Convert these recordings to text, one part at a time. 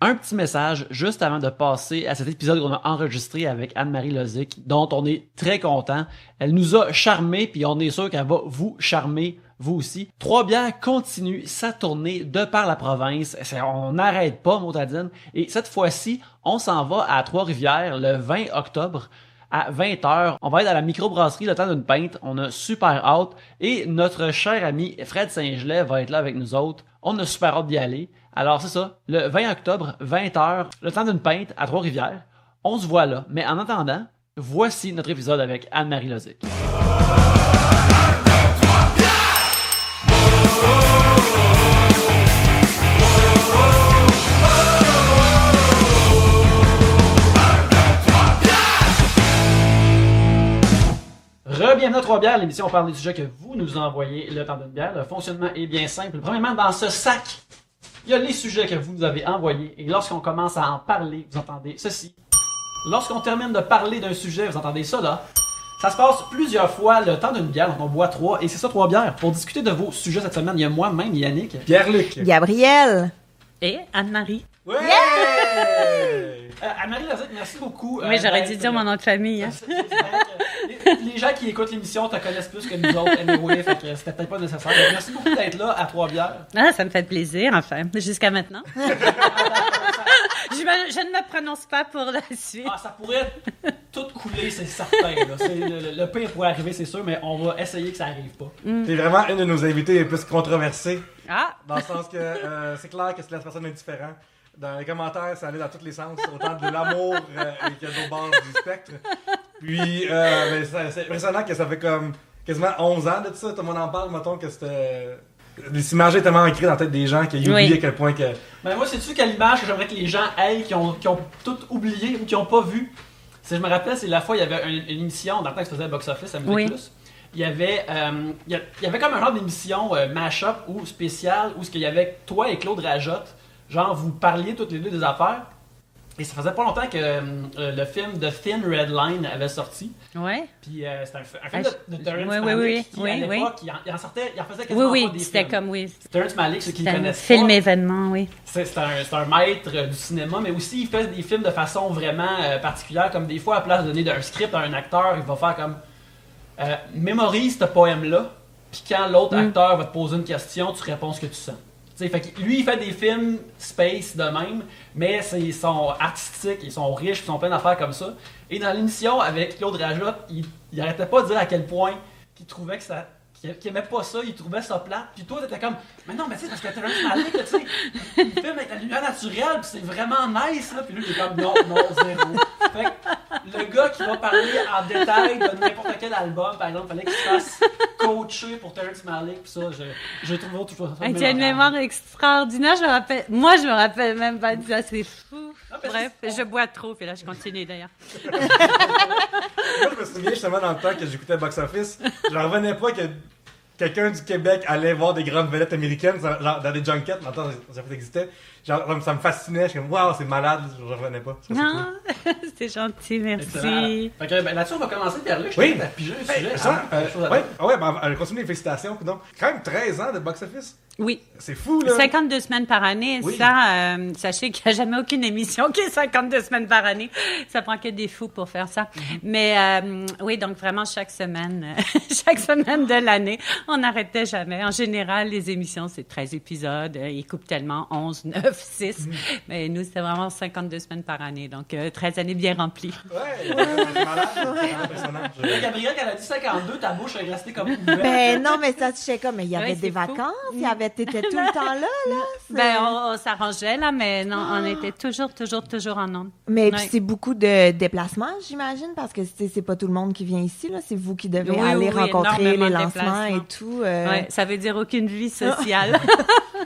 Un petit message juste avant de passer à cet épisode qu'on a enregistré avec Anne-Marie Lozic, dont on est très content. Elle nous a charmés, puis on est sûr qu'elle va vous charmer, vous aussi. Trois-Bières continue sa tournée de par la province. On n'arrête pas, Motadine. Et cette fois-ci, on s'en va à Trois-Rivières le 20 octobre. À 20h, on va être à la microbrasserie le temps d'une pinte. On a super hâte. Et notre cher ami Fred Saint-Gelais va être là avec nous autres. On a super hâte d'y aller. Alors c'est ça, le 20 octobre, 20h, le temps d'une pinte à Trois-Rivières. On se voit là. Mais en attendant, voici notre épisode avec Anne-Marie Lozic. Re-bienvenue à Trois-Bières, l'émission où on parle des sujets que vous nous envoyez le temps d'une bière. Le fonctionnement est bien simple. Premièrement, dans ce sac, il y a les sujets que vous nous avez envoyés. Et lorsqu'on commence à en parler, vous entendez ceci. Lorsqu'on termine de parler d'un sujet, vous entendez ça là. Ça se passe plusieurs fois le temps d'une bière, donc on boit 3. Et c'est ça, 3 bières. Pour discuter de vos sujets cette semaine, il y a moi-même, Yannick. Pierre-Luc. Gabrielle. Et Anne-Marie. Ouais! Anne-Marie Lozic, merci beaucoup. Oui, j'aurais dû dire mon nom de famille. Hein. Les gens qui écoutent l'émission te connaissent plus que nous autres, anyway, fait que c'était peut-être pas nécessaire. Donc, merci beaucoup d'être là à Trois-Bières. Ah, ça me fait plaisir, enfin, jusqu'à maintenant. Je ne me prononce pas pour la suite. Ah, ça pourrait tout couler, c'est certain. Là. Le pire pourrait arriver, c'est sûr, mais on va essayer que ça arrive pas. T'es vraiment une de nos invités les plus controversées. Ah! Dans le sens que c'est clair que c'est la personne indifférente. Dans les commentaires, ça allait dans tous les sens. Autant de l'amour que d'autres bords du spectre. Puis, mais c'est impressionnant que ça fait comme quasiment 11 ans de ça. Tout le monde en parle, mettons que c'était... Les images sont tellement ancrées dans la tête des gens qu'ils oublient à quel point que... Ben moi, sais-tu quelle image que j'aimerais que les gens aient, qui ont tout oublié ou qui n'ont pas vu? Je me rappelle, c'est la fois, il y avait une émission, dans le temps que je faisais Box Office à Musique Plus. Il y avait comme un genre d'émission mash-up ou spécial où il y avait toi et Claude Rajotte. Genre, vous parliez toutes les deux des affaires. Et ça faisait pas longtemps que le film The Thin Red Line avait sorti. Ouais. Puis c'était un film de Terrence Malick qui, à l'époque, il en faisait quasiment pas des films. C'était comme, Terrence Malick, ceux qui le connaissent pas. Film événement, oui. C'est un maître du cinéma, mais aussi il fait des films de façon vraiment particulière, comme des fois, à place de donner un script à un acteur, il va faire comme mémorise ce poème-là, puis quand l'autre acteur va te poser une question, tu réponds ce que tu sens. T'sais, fait que lui, il fait des films space de même, mais ils sont artistiques, ils sont riches, ils sont plein d'affaires comme ça. Et dans l'émission avec Claude Rajotte, il arrêtait pas de dire à quel point qu'il trouvait que ça... qu'il aimait pas ça, il trouvait ça plate. Puis toi, t'étais comme, mais non, mais tu sais, parce que Terrence Malick, tu sais, il filme avec la lumière naturelle, puis c'est vraiment nice, là. Puis lui, il est comme, non, zéro. Fait que le gars qui va parler en détail de n'importe quel album, par exemple, fallait qu'il se fasse coacher pour Terrence Malick, puis ça, j'ai trouvé tout ça. Tu as une mémoire extraordinaire, moi, je me rappelle même pas de ça, c'est fou. Bref, je bois trop, puis là, je continue d'ailleurs. Moi, je me souviens justement dans le temps que j'écoutais Box Office, j'en revenais pas que quelqu'un du Québec allait voir des grandes vedettes américaines genre dans des junkets, maintenant ça existait. Genre, ça me fascinait, je suis comme waouh, c'est malade, je revenais pas. Non, c'est gentil, merci. Fait que là-dessus, on va commencer par lui. Je oui. t'ai pigé un sujet. Continue les félicitations. Donc, quand même 13 ans de box-office. Oui. C'est fou, là. 52 semaines par année. Oui. Ça, sachez qu'il n'y a jamais aucune émission qui est 52 semaines par année. Ça prend que des fous pour faire ça. Mais oui, donc vraiment chaque semaine de l'année, on n'arrêtait jamais. En général, les émissions, c'est 13 épisodes. Ils coupent tellement 11, 9, 6. Mais nous, c'était vraiment 52 semaines par année. Donc, 13 années bien remplies. Ouais, c'est malade. C'est impressionnant. Gabrielle, quand elle a dit 52, ta bouche est restée comme ouverte. Ben non, mais ça, je sais comme, mais il y avait Ouais, des c'est vacances, il y avait, t'étais tout le temps là. Ben, on s'arrangeait, là, mais non, on était toujours en ondes. Mais Ouais. puis c'est beaucoup de déplacements, j'imagine, parce que c'est pas tout le monde qui vient ici, là. C'est vous qui devez aller rencontrer énormément les de lancements et déplacements. tout. Ouais, ça veut dire aucune vie sociale.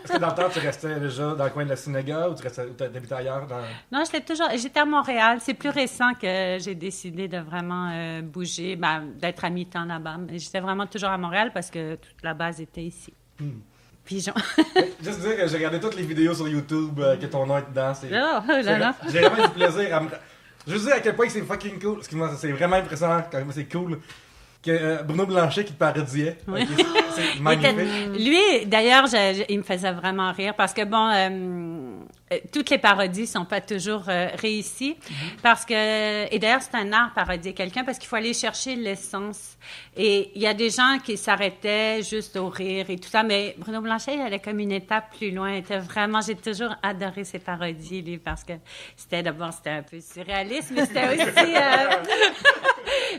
Est-ce que dans le temps, tu restais déjà dans le coin de la synagogue ou tu habitais ailleurs? Non, j'étais à Montréal. C'est plus récent que j'ai décidé de vraiment bouger, d'être à mi-temps là-bas. Mais j'étais vraiment toujours à Montréal parce que toute la base était ici. Pigeon. Juste dire que j'ai regardé toutes les vidéos sur YouTube que ton nom est dedans. J'ai vraiment du plaisir à me... Juste dire à quel point c'est fucking cool. Excuse-moi, c'est vraiment impressionnant. Quand même, c'est cool. Que Bruno Blanchet qui te parodiait. Oui. Okay, c'est magnifique. Lui, d'ailleurs, il me faisait vraiment rire parce que, bon, toutes les parodies sont pas toujours réussies parce que et d'ailleurs c'est un art parodier quelqu'un parce qu'il faut aller chercher l'essence et il y a des gens qui s'arrêtaient juste au rire et tout ça mais Bruno Blanchet il allait comme une étape plus loin. J'ai toujours adoré ses parodies lui parce que c'était un peu surréaliste mais c'était aussi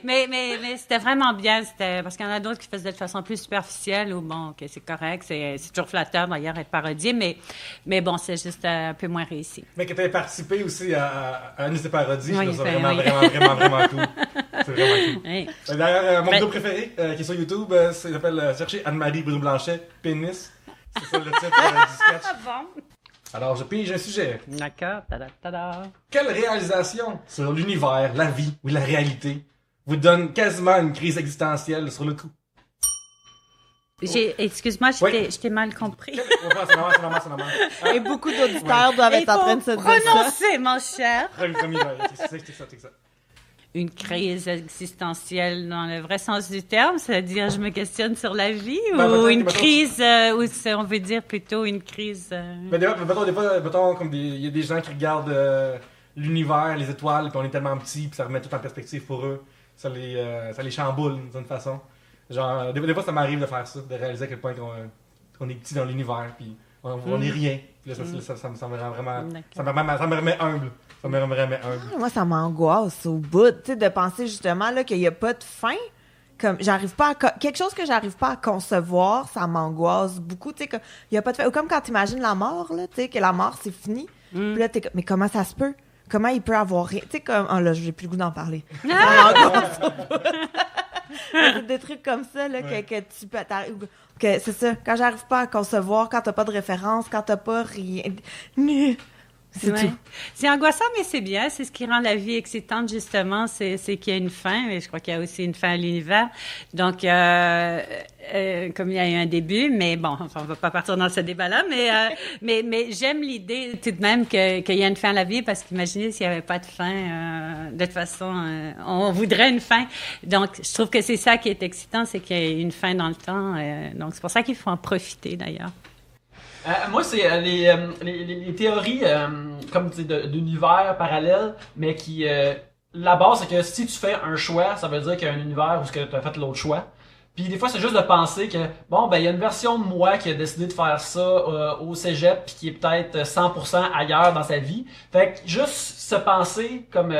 mais c'était vraiment bien c'était parce qu'il y en a d'autres qui faisaient de façon plus superficielle ou bon que c'est correct c'est toujours flatteur d'ailleurs être parodié mais bon c'est juste un peu moins réussi. Mais que tu avais participé aussi à une de ces parodies, Oui, je trouve ça ben, vraiment cool. C'est vraiment cool. Oui. D'ailleurs, mon vidéo préféré qui est sur YouTube, ça s'appelle Chercher Anne-Marie Bruno Blanchet, pénis. C'est ça le titre du sketch. Bon. Alors, je pige un sujet. D'accord. Tada. Quelle réalisation sur l'univers, la vie ou la réalité vous donne quasiment une crise existentielle sur le coup? Excuse-moi, je t'ai mal compris. C'est normal. Et beaucoup d'auditeurs doivent être en train de se dire ça. prononcer, mon cher. C'est ça. Une crise existentielle dans le vrai sens du terme, c'est-à-dire je me questionne sur la vie ou une crise, ou on veut dire plutôt une crise... Mais des fois, comme il y a des gens qui regardent l'univers, les étoiles, puis on est tellement petits, puis ça remet tout en perspective pour eux. Ça les chamboule d'une certaine façon. Genre, des fois, ça m'arrive de faire ça, de réaliser à quel point qu'on est petit dans l'univers, puis on est rien. Puis là, ça me rend vraiment... Ça me remet humble. Moi, ça m'angoisse au bout, tu sais, de penser justement là, qu'il n'y a pas de fin. Comme, quelque chose que j'arrive pas à concevoir, ça m'angoisse beaucoup, tu sais, qu'il n'y a pas de fin. Ou comme quand tu imagines la mort, là, tu sais, que la mort, c'est fini. Puis là, t'es comme, mais comment ça se peut? Comment il peut avoir rien? Tu sais, comme, oh là, j'ai plus le goût d'en parler. Ça m'angoisse au bout. Des trucs comme ça, là, que tu peux... Que c'est ça, quand j'arrive pas à concevoir, quand t'as pas de référence, quand t'as pas rien... C'est tout. C'est angoissant, mais c'est bien. C'est ce qui rend la vie excitante, justement. C'est qu'il y a une fin. Et je crois qu'il y a aussi une fin à l'univers. Donc, comme il y a eu un début, mais bon, enfin, on va pas partir dans ce débat-là, mais j'aime l'idée tout de même qu'il y a une fin à la vie, parce qu'imaginez s'il n'y avait pas de fin. De toute façon, on voudrait une fin. Donc, je trouve que c'est ça qui est excitant, c'est qu'il y a une fin dans le temps. Donc, c'est pour ça qu'il faut en profiter, d'ailleurs. Moi, c'est les théories comme d'univers parallèles, mais qui... la base, c'est que si tu fais un choix, ça veut dire qu'il y a un univers où tu as fait l'autre choix. Puis des fois, c'est juste de penser que, bon, ben il y a une version de moi qui a décidé de faire ça au cégep, puis qui est peut-être 100% ailleurs dans sa vie. Fait que juste penser comme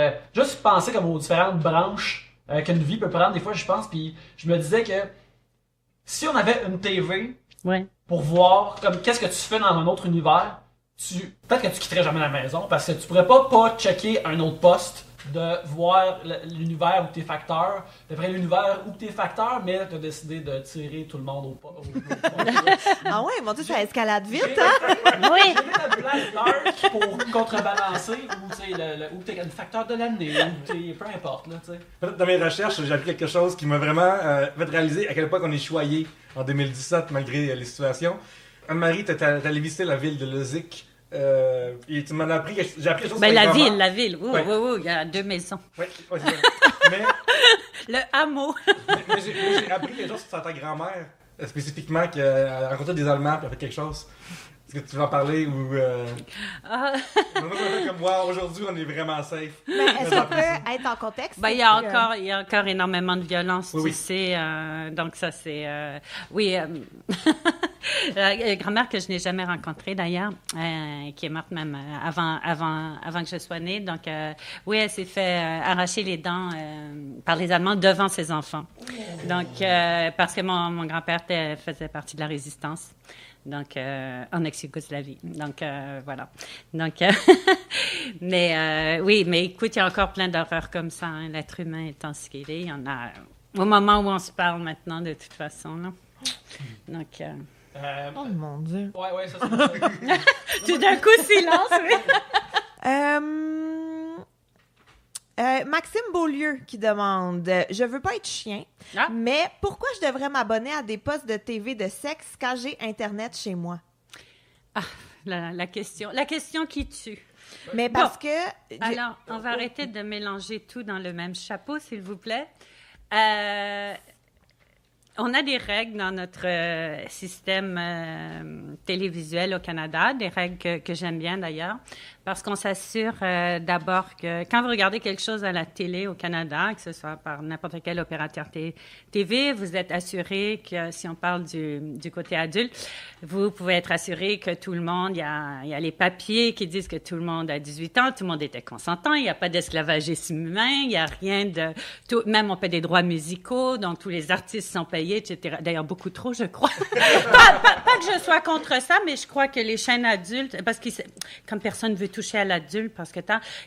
aux différentes branches qu'une vie peut prendre, des fois, je pense. Puis je me disais que si on avait une TV... Ouais. Pour voir comme qu'est-ce que tu fais dans un autre univers, peut-être que tu quitterais jamais la maison parce que tu pourrais pas checker un autre poste de voir l'univers où t'es facteur. D'après l'univers où t'es facteur, mais t'as décidé de tirer tout le monde au Ah ouais, mon Dieu, ça escalade vite, hein? Oui. J'ai mis la place dark pour contrebalancer où t'es le facteur de l'année, où t'es peu importe là, tu sais. Dans mes recherches, j'ai appris quelque chose qui m'a vraiment fait réaliser à quel point on est choyé en 2017 malgré les situations. Anne-Marie, t'es allée visiter la ville de Lezic. Et tu m'en as appris, j'ai appris quelque chose. Ben la ville, oui, il y a 2 maisons. Oui, c'est vrai. Mais le hameau. mais j'ai appris quelque chose sur ta grand-mère, spécifiquement, qu'elle a rencontré des Allemands et a fait quelque chose. Est-ce que tu veux en parler ou... Moi, ça fait comme moi, aujourd'hui, on est vraiment safe. Mais est-ce que ça peut être en contexte? Ben, il y a encore énormément de violence, oui. tu sais. Donc, ça, c'est... oui, la grand-mère que je n'ai jamais rencontrée, d'ailleurs, qui est morte même avant que je sois née. Donc, oui, elle s'est fait arracher les dents par les Allemands devant ses enfants. Donc, parce que mon grand-père faisait partie de la résistance. Donc, en ex-Yougoslavie. Donc, voilà. Donc, oui, mais écoute, il y a encore plein d'horreurs comme ça. Hein. L'être humain étant ce qu'il est, il y en a au moment où on se parle maintenant, de toute façon. Là. Donc... oh mon Dieu. Ouais, ça c'est... Tout d'un coup, silence, oui. Maxime Beaulieu qui demande « Je veux pas être chien, mais pourquoi je devrais m'abonner à des postes de TV de sexe quand j'ai Internet chez moi? » Ah, la question qui tue. Mais parce que... Alors, on va arrêter de mélanger tout dans le même chapeau, s'il vous plaît. on a des règles dans notre système télévisuel au Canada, des règles que j'aime bien d'ailleurs, parce qu'on s'assure d'abord que quand vous regardez quelque chose à la télé au Canada, que ce soit par n'importe quel opérateur TV, vous êtes assuré que si on parle du côté adulte, vous pouvez être assuré que tout le monde, il y a les papiers qui disent que tout le monde a 18 ans, tout le monde était consentant, il n'y a pas d'esclavagisme humain, il n'y a rien de... même on paie des droits musicaux, donc tous les artistes sont payés, etc. D'ailleurs, beaucoup trop, je crois. pas que je sois contre ça, mais je crois que les chaînes adultes, parce que comme personne ne veut toucher à l'adulte, parce que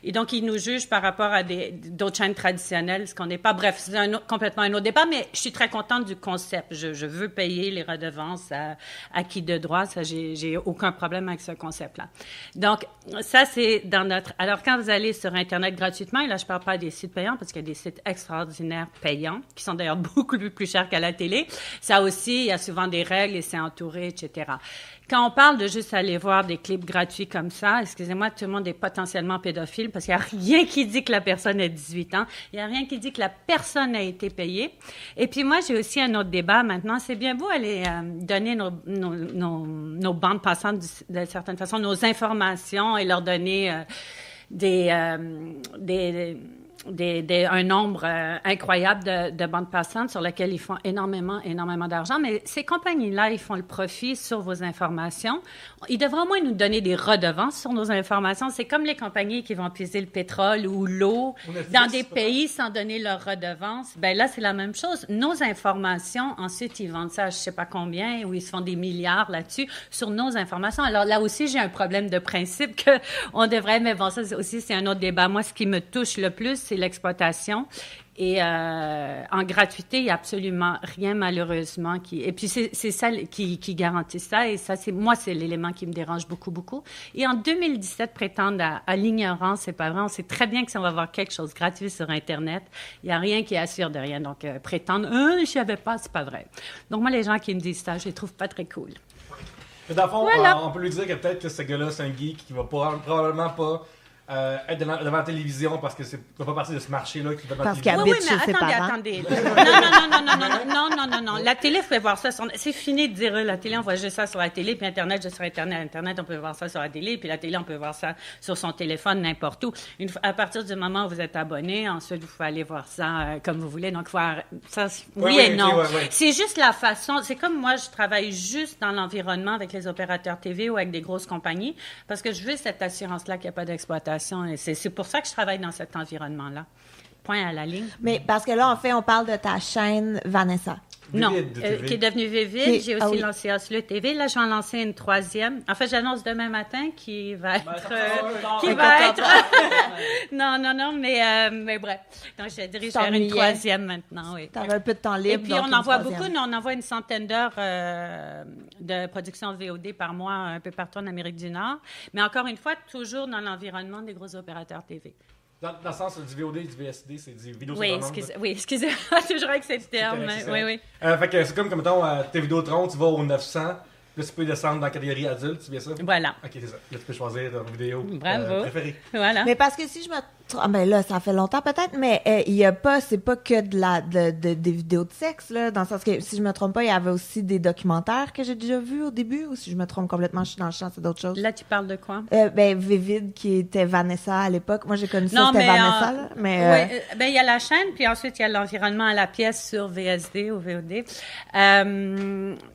et donc ils nous jugent par rapport à d'autres chaînes traditionnelles, ce qu'on n'est pas. Bref, c'est complètement un autre débat, mais je suis très contente du concept. Je veux payer les redevances à qui de droit, ça, j'ai aucun problème avec ce concept-là. Donc, ça, c'est dans notre... Alors, quand vous allez sur Internet gratuitement, et là, je ne parle pas des sites payants, parce qu'il y a des sites extraordinaires payants, qui sont d'ailleurs beaucoup plus chers qu'à la télé. Ça aussi, il y a souvent des règles et c'est entouré, etc. Quand on parle de juste aller voir des clips gratuits comme ça, excusez-moi, tout le monde est potentiellement pédophile parce qu'il n'y a rien qui dit que la personne a 18 ans. Il n'y a rien qui dit que la personne a été payée. Et puis moi, j'ai aussi un autre débat maintenant. C'est bien beau aller donner nos bandes passantes de certaine façon, nos informations et leur donner un nombre incroyable de bandes passantes sur lesquelles ils font énormément d'argent. Mais ces compagnies-là, ils font le profit sur vos informations. Ils devraient au moins nous donner des redevances sur nos informations. C'est comme les compagnies qui vont puiser le pétrole ou l'eau dans des pays sans donner leurs redevances. Ben là, c'est la même chose. Nos informations, ensuite, ils vendent ça à je sais pas combien, ou ils se font des milliards là-dessus sur nos informations. Alors là aussi, j'ai un problème de principe qu'on devrait, mais bon, ça aussi, c'est un autre débat. Moi, ce qui me touche le plus, c'est l'exploitation. Et en gratuité, il n'y a absolument rien, malheureusement. Et puis, c'est ça qui garantit ça. Et ça, c'est l'élément qui me dérange beaucoup. Et en 2017, prétendre à l'ignorance, c'est pas vrai. On sait très bien que si on va avoir quelque chose gratuit sur Internet, il n'y a rien qui assure de rien. Donc, prétendre « je ne savais pas », c'est pas vrai. Donc, moi, les gens qui me disent ça, je les trouve pas très cool. Mais dans le fond, voilà. On peut lui dire que peut-être que ce gars-là, c'est un geek qui va probablement pas... être devant la télévision parce que c'est pas partie de ce marché-là qui va devant la télévision. Oui, mais attendez. Non. La télé, vous pouvez voir ça. C'est fini de dire la télé, on voit juste ça sur la télé, puis Internet, juste sur Internet, on peut voir ça sur la télé, puis la télé, on peut voir ça sur son téléphone, n'importe où. À partir du moment où vous êtes abonné, ensuite, vous pouvez aller voir ça comme vous voulez. Donc, ça, oui et non. Ouais. C'est juste la façon. C'est comme moi, je travaille juste dans l'environnement avec les opérateurs TV ou avec des grosses compagnies parce que je veux cette assurance-là qu'il n'y a pas d'exploitation. Et c'est pour ça que je travaille dans cet environnement-là. Point à la ligne. Mais parce que là, en fait, on parle de ta chaîne Vanessa. Non, qui est devenue Vivid. J'ai aussi lancé Oslo TV. Là, je vais en lancer une troisième. En fait, j'annonce demain matin qui va être... Non, mais bref. Donc, je dirige vers une troisième maintenant, oui. T'avais un peu de temps libre. Et puis, on envoie beaucoup. On envoie une centaine d'heures de production VOD par mois un peu partout en Amérique du Nord. Mais encore une fois, toujours dans l'environnement des gros opérateurs TV. Dans le sens du VOD et du VSD, c'est du vidéo sur demande. Excusez-moi, toujours avec cette terme. Oui. Fait que c'est comme mettons, tes Vidéotron, tu vas au 900, là tu peux descendre dans la catégorie adulte, c'est bien ça? Voilà. Ok, c'est ça. Là tu peux choisir ton vidéo préférée. Voilà. Mais parce que si je me ben là, ça fait longtemps peut-être, mais il y a pas, c'est pas que des vidéos de sexe, là, dans le sens que, si je me trompe pas, il y avait aussi des documentaires que j'ai déjà vus au début, ou si je me trompe complètement, je suis dans le champ, c'est d'autres choses. Là, tu parles de quoi? Vivid, qui était Vanessa à l'époque. Moi, j'ai connu ça, c'était Vanessa, là, mais... Oui, il y a la chaîne, puis ensuite, il y a l'environnement à la pièce sur VSD ou VOD.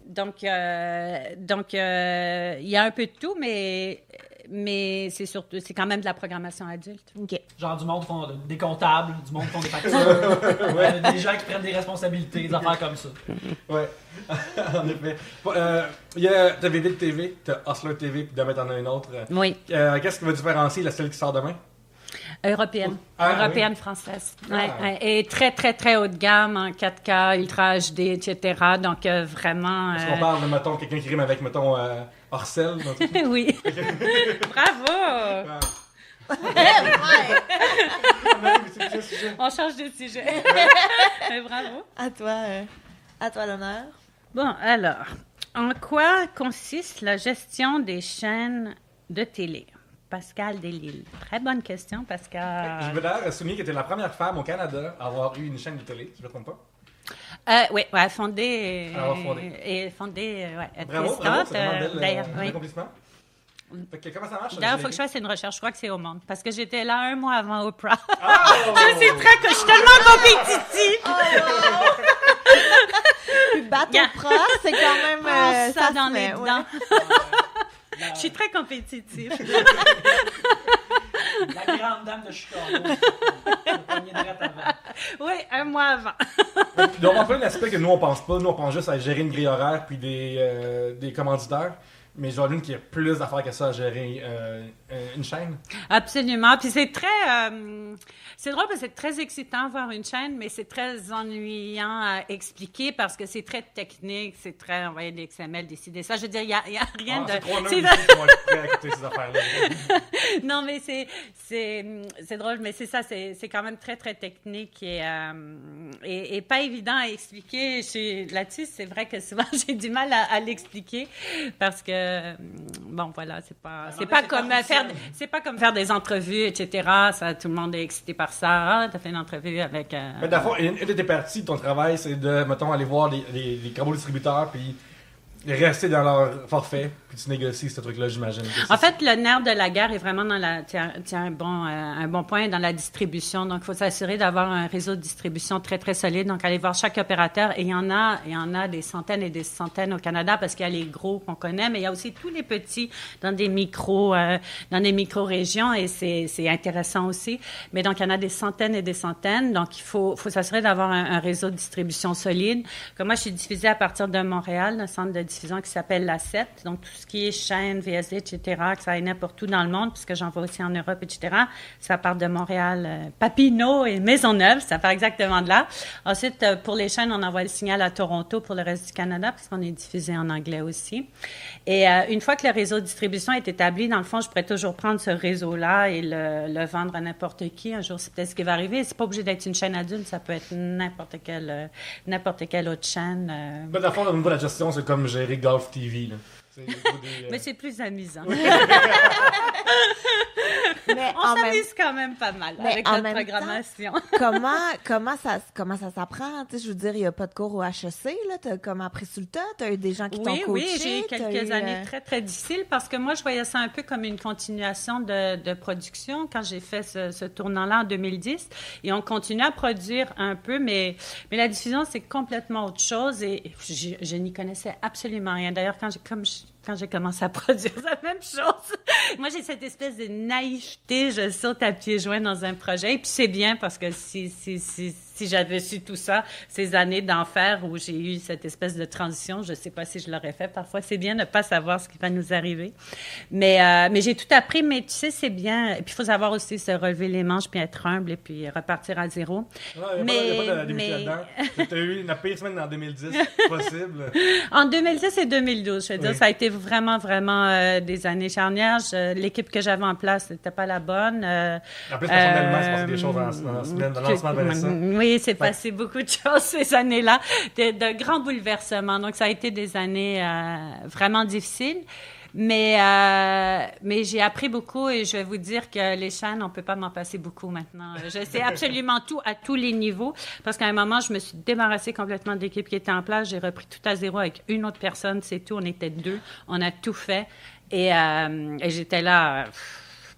Donc, il y a un peu de tout, mais c'est quand même de la programmation adulte. OK. Genre du monde qui font des comptables, du monde qui font des factures, des gens qui prennent des responsabilités, des affaires comme ça. Ouais, en effet. T'as Vivid TV, t'as Oslo TV, puis demain t'en as une autre. Oui. Qu'est-ce qui va différencier celle qui sort demain? Européenne. Européenne, oui. Française. Ouais. Et très, très, très haut de gamme, en 4K, Ultra HD, etc. Donc, vraiment... Est-ce qu'on parle de, mettons, quelqu'un qui rime avec, mettons, Orcel? Oui. Bravo! On change de sujet. Bravo. À toi l'honneur. Bon, alors, en quoi consiste la gestion des chaînes de télé? Pascal Delisle. Très bonne question, Pascal. Je veux d'ailleurs souligner que tu es la première femme au Canada à avoir eu une chaîne de télé, si je ne me trompe pas. Oui, fondée Bravo, présidente. bravo, c'est vraiment un D'ailleurs, bel oui. accomplissement. Fait que comment ça marche? D'ailleurs, il faut que je fasse une recherche. Je crois que c'est au Monde. Parce que j'étais là 1 mois avant Oprah. Oh! Je suis tellement compétitive. Puis battre Yeah. Oprah, c'est quand même... Ça se dans met, les ouais. dents. Je suis très compétitive. La grande dame de Chicago. Le premier direct avant. Oui, 1 mois avant. Puis donc, on fait un aspect que nous, on pense pas. Nous, on pense juste à gérer une grille horaire puis des commanditaires. Mais j'imagine qu'il y a plus d'affaires que ça à gérer une chaîne. Absolument. Puis c'est très... c'est drôle parce que c'est très excitant voir une chaîne, mais c'est très ennuyant à expliquer parce que c'est très technique, c'est très... envoyer des XML, décider ça. Je veux dire, il y a rien de... C'est trois c'est- noms qui vont être prêts à écouter ces affaires-là. Non, mais c'est drôle, mais c'est ça, c'est quand même très, très technique et pas évident à expliquer. Là-dessus, c'est vrai que souvent, j'ai du mal à l'expliquer parce que, bon, voilà, c'est pas comme faire des entrevues, etc. Ça, tout le monde est excité par ça. Ah, t'as fait une entrevue avec... Mais d'abord, une de tes parties de ton travail, c'est de, mettons, aller voir les gros distributeurs puis rester dans leur forfait, puis tu négocies ce truc-là, j'imagine. En fait, le nerf de la guerre est vraiment dans un bon point dans la distribution. Donc, il faut s'assurer d'avoir un réseau de distribution très, très solide. Donc, aller voir chaque opérateur. Et il y en a des centaines et des centaines au Canada parce qu'il y a les gros qu'on connaît, mais il y a aussi tous les petits dans des micro-régions et c'est intéressant aussi. Mais donc, il y en a des centaines et des centaines. Donc, il faut s'assurer d'avoir un réseau de distribution solide. Comme moi, je suis diffusée à partir de Montréal, un centre de diffusion qui s'appelle la 7. Donc, tout ce qui est chaîne, VSD, etc., que ça aille n'importe où dans le monde, puisque j'en vois aussi en Europe, etc., ça part de Montréal, Papineau et Maisonneuve, ça part exactement de là. Ensuite, pour les chaînes, on envoie le signal à Toronto pour le reste du Canada, puisqu'on est diffusé en anglais aussi. Et une fois que le réseau de distribution est établi, dans le fond, je pourrais toujours prendre ce réseau-là et le vendre à n'importe qui. Un jour, c'est peut-être ce qui va arriver. C'est pas obligé d'être une chaîne adulte, ça peut être n'importe quelle autre chaîne. Mais dans le fond, au niveau de la gestion, c'est comme gérer Golf TV. Là. Mais c'est plus amusant. Mais On s'amuse quand même pas mal Mais avec en notre même programmation. comment ça s'apprend? Tu sais, je veux dire, il n'y a pas de cours au HEC, là. T'as comme appris sur le tas? T'as eu des gens qui t'ont coaché? Oui, j'ai eu quelques années très, très difficiles parce que moi, je voyais ça un peu comme une continuation de production quand j'ai fait ce tournant-là en 2010. Et on continue à produire un peu, mais la diffusion, c'est complètement autre chose et je n'y connaissais absolument rien. D'ailleurs, quand j'ai commencé à produire, c'est la même chose. Moi, j'ai cette espèce de naïveté, je saute à pieds joints dans un projet. Et puis, c'est bien parce que si j'avais su tout ça, ces années d'enfer où j'ai eu cette espèce de transition, je ne sais pas si je l'aurais fait. Parfois, c'est bien de ne pas savoir ce qui va nous arriver. Mais j'ai tout appris, mais tu sais, c'est bien. Et puis, il faut savoir aussi se relever les manches, puis être humble, et puis repartir à zéro. Il n'y a pas de début là-dedans. Tu as eu la pire semaine en 2010 possible. En 2010 et 2012, je veux dire, ça a été vraiment, vraiment des années charnières. L'équipe que j'avais en place n'était pas la bonne. En plus, personnellement, c'est passé des choses dans la semaine de lancement de Vanessa. Oui, c'est passé beaucoup de choses ces années-là, de grands bouleversements. Donc, ça a été des années vraiment difficiles. Mais j'ai appris beaucoup et je vais vous dire que les chaînes, on ne peut pas m'en passer beaucoup maintenant. Je sais absolument tout à tous les niveaux parce qu'à un moment, je me suis débarrassée complètement de l'équipe qui était en place. J'ai repris tout à zéro avec une autre personne, c'est tout. On était 2. On a tout fait et j'étais là...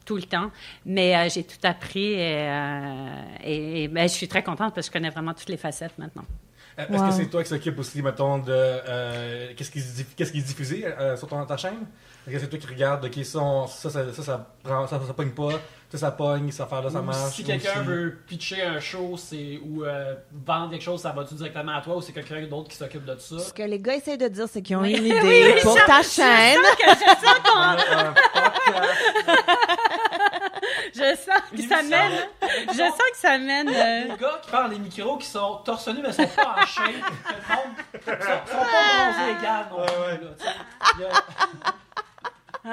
tout le temps, mais j'ai tout appris et je suis très contente parce que je connais vraiment toutes les facettes maintenant. Est-ce que c'est toi qui s'occupe aussi, mettons, de qu'est-ce qui est diffusé sur ta chaîne? Est-ce que c'est toi qui regardes, OK, ça pogne pas, ça pogne, ça fait là, ça marche? Si quelqu'un veut pitcher un show ou vendre quelque chose, ça va-tu directement à toi ou c'est quelqu'un d'autre qui s'occupe de ça? Ce que les gars essayent de dire, c'est qu'ils ont une idée pour ta chaîne. Je sens que ça mène. Les gars qui parlent des micros qui sont torse nu mais sont pas en shape. Ils sont pas bronzés égales non plus. Là,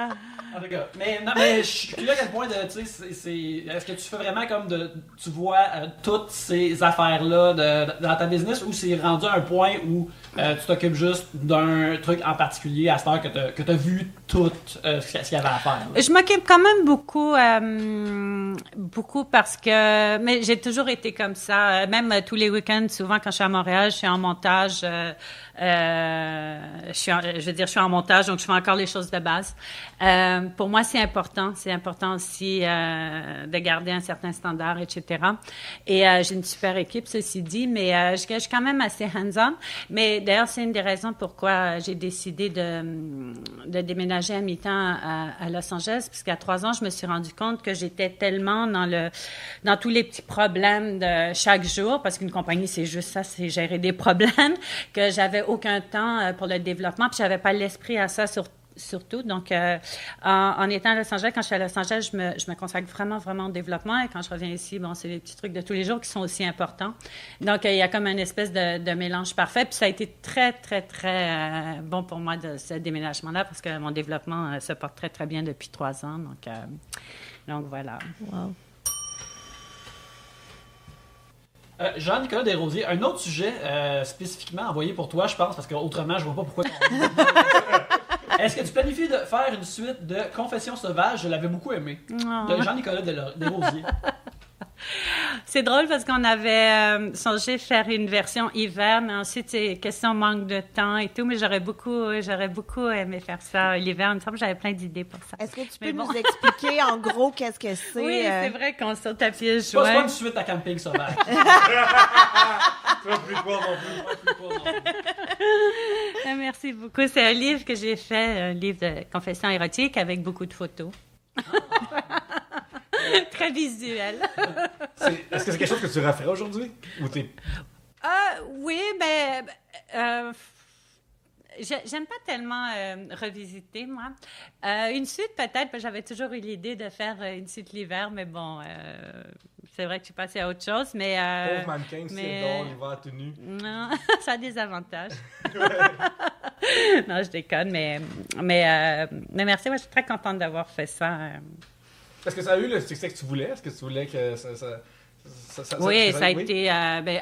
En tout cas, mais je suis curieux à quel point, tu sais, est-ce que tu fais vraiment comme tu vois toutes ces affaires-là dans ta business ou c'est rendu à un point où tu t'occupes juste d'un truc en particulier à cette heure que tu as vu tout ce qu'il y avait à faire? Là? Je m'occupe quand même beaucoup parce que, mais j'ai toujours été comme ça. Même tous les week-ends, souvent quand je suis à Montréal, je suis en montage. Je suis en montage, donc je fais encore les choses de base. Pour moi, c'est important. C'est important aussi de garder un certain standard, etc. Et j'ai une super équipe, ceci dit, mais je suis quand même assez hands-on. Mais d'ailleurs, c'est une des raisons pourquoi j'ai décidé de déménager à mi-temps à Los Angeles, puisqu'à 3 ans, je me suis rendu compte que j'étais tellement dans tous les petits problèmes de chaque jour, parce qu'une compagnie, c'est juste ça, c'est gérer des problèmes, que j'avais aucun temps pour le développement, puis j'avais pas l'esprit à ça surtout. Donc, en étant à Los Angeles, quand je suis à Los Angeles, je me consacre vraiment au développement. Et quand je reviens ici, bon, c'est les petits trucs de tous les jours qui sont aussi importants. Donc, il y a comme une espèce de mélange parfait. Puis ça a été très bon pour moi de ce déménagement-là parce que mon développement se porte très bien depuis 3 ans. Donc voilà. Wow. Jean-Nicolas Desrosiers, un autre sujet spécifiquement envoyé pour toi, je pense, parce qu'autrement, je vois pas pourquoi. Est-ce que tu planifies de faire une suite de Confessions sauvages? Je l'avais beaucoup aimé. De Jean-Nicolas Desrosiers. C'est drôle parce qu'on avait songé faire une version hiver, mais ensuite, c'est question manque de temps et tout, mais j'aurais beaucoup aimé faire ça l'hiver. Il me semble que j'avais plein d'idées pour ça. Est-ce que tu peux nous expliquer en gros qu'est-ce que c'est? Oui, c'est vrai qu'on saute à pieds C'est joints. pas une suite à Camping Sauvage. Tu vas plus quoi non plus. Merci beaucoup. C'est un livre que j'ai fait, un livre de confession érotique avec beaucoup de photos. Très visuel. Est-ce que c'est quelque chose que tu referais aujourd'hui? Ou t'es... Oui, mais j'aime pas tellement revisiter, moi. Une suite, peut-être, parce que j'avais toujours eu l'idée de faire une suite l'hiver, mais bon, c'est vrai que je suis passée à autre chose, mais... Pauvre mannequin, c'est dehors, l'hiver tout nu. Non, ça a des avantages. Non, je déconne, mais merci, moi, je suis très contente d'avoir fait ça. Est-ce que ça a eu le succès que tu voulais? Est-ce que tu voulais que ça oui, ça a été...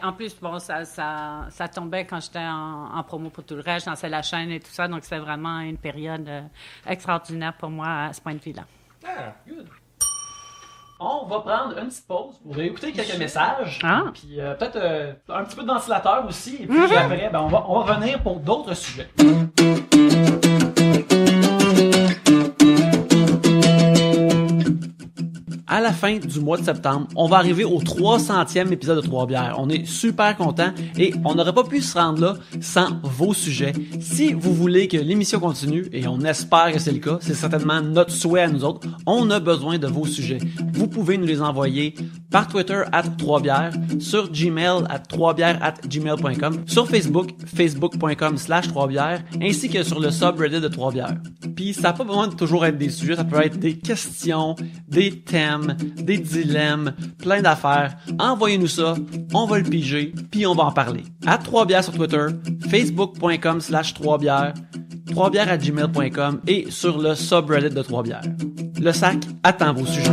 en plus, bon, ça tombait quand j'étais en promo pour tout le reste, je lançais la chaîne et tout ça, donc c'est vraiment une période extraordinaire pour moi à ce point de vue-là. Ah, good. On va prendre une petite pause pour écouter quelques messages. Puis peut-être un petit peu de ventilateur aussi. Et puis après, on va revenir pour d'autres sujets. À la fin du mois de septembre, on va arriver au 300e épisode de Trois-Bières. On est super contents et on n'aurait pas pu se rendre là sans vos sujets. Si vous voulez que l'émission continue, et on espère que c'est le cas, c'est certainement notre souhait à nous autres, on a besoin de vos sujets. Vous pouvez nous les envoyer par Twitter @3bières, sur Gmail @3bières@gmail.com, sur Facebook, facebook.com/3bières, ainsi que sur le subreddit de Trois-Bières. Puis ça n'a pas besoin de toujours être des sujets, ça peut être des questions, des thèmes, des dilemmes, plein d'affaires. Envoyez-nous ça, on va le piger, puis on va en parler. @3bières sur Twitter, facebook.com/3bières, 3bières@gmail.com et sur le subreddit de Trois-Bières. Le sac attend vos sujets.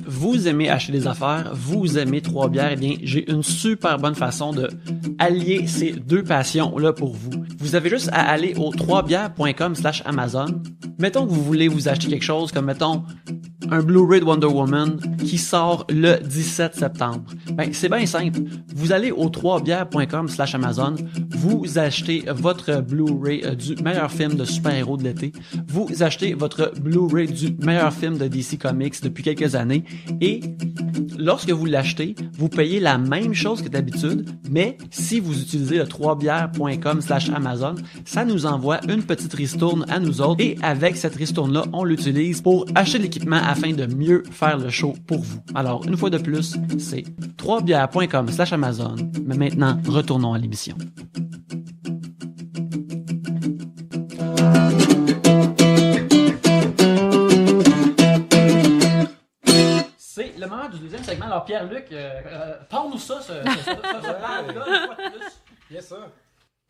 Vous aimez acheter des affaires, vous aimez Trois-Bières, eh bien, j'ai une super bonne façon de allier ces deux passions-là pour vous. Vous avez juste à aller au 3bières.com/Amazon. Mettons que vous voulez vous acheter quelque chose comme, mettons, un Blu-ray de Wonder Woman qui sort le 17 septembre. Ben, c'est bien simple. Vous allez au 3bières.com/Amazon, vous achetez votre Blu-ray du meilleur film de super-héros de l'été, vous achetez votre Blu-ray du meilleur film de DC Comics depuis quelques années, et lorsque vous l'achetez, vous payez la même chose que d'habitude, mais si vous utilisez le 3bières.com/Amazon, ça nous envoie une petite ristourne à nous autres, et avec cette ristourne-là, on l'utilise pour acheter de l'équipement afin de mieux faire le show pour vous. Alors, une fois de plus, c'est 3bières.com/Amazon. Mais maintenant, retournons à l'émission. C'est le moment du Alors, Pierre-Luc, parle-nous ça, ce plan-là, une fois de plus. Bien sûr.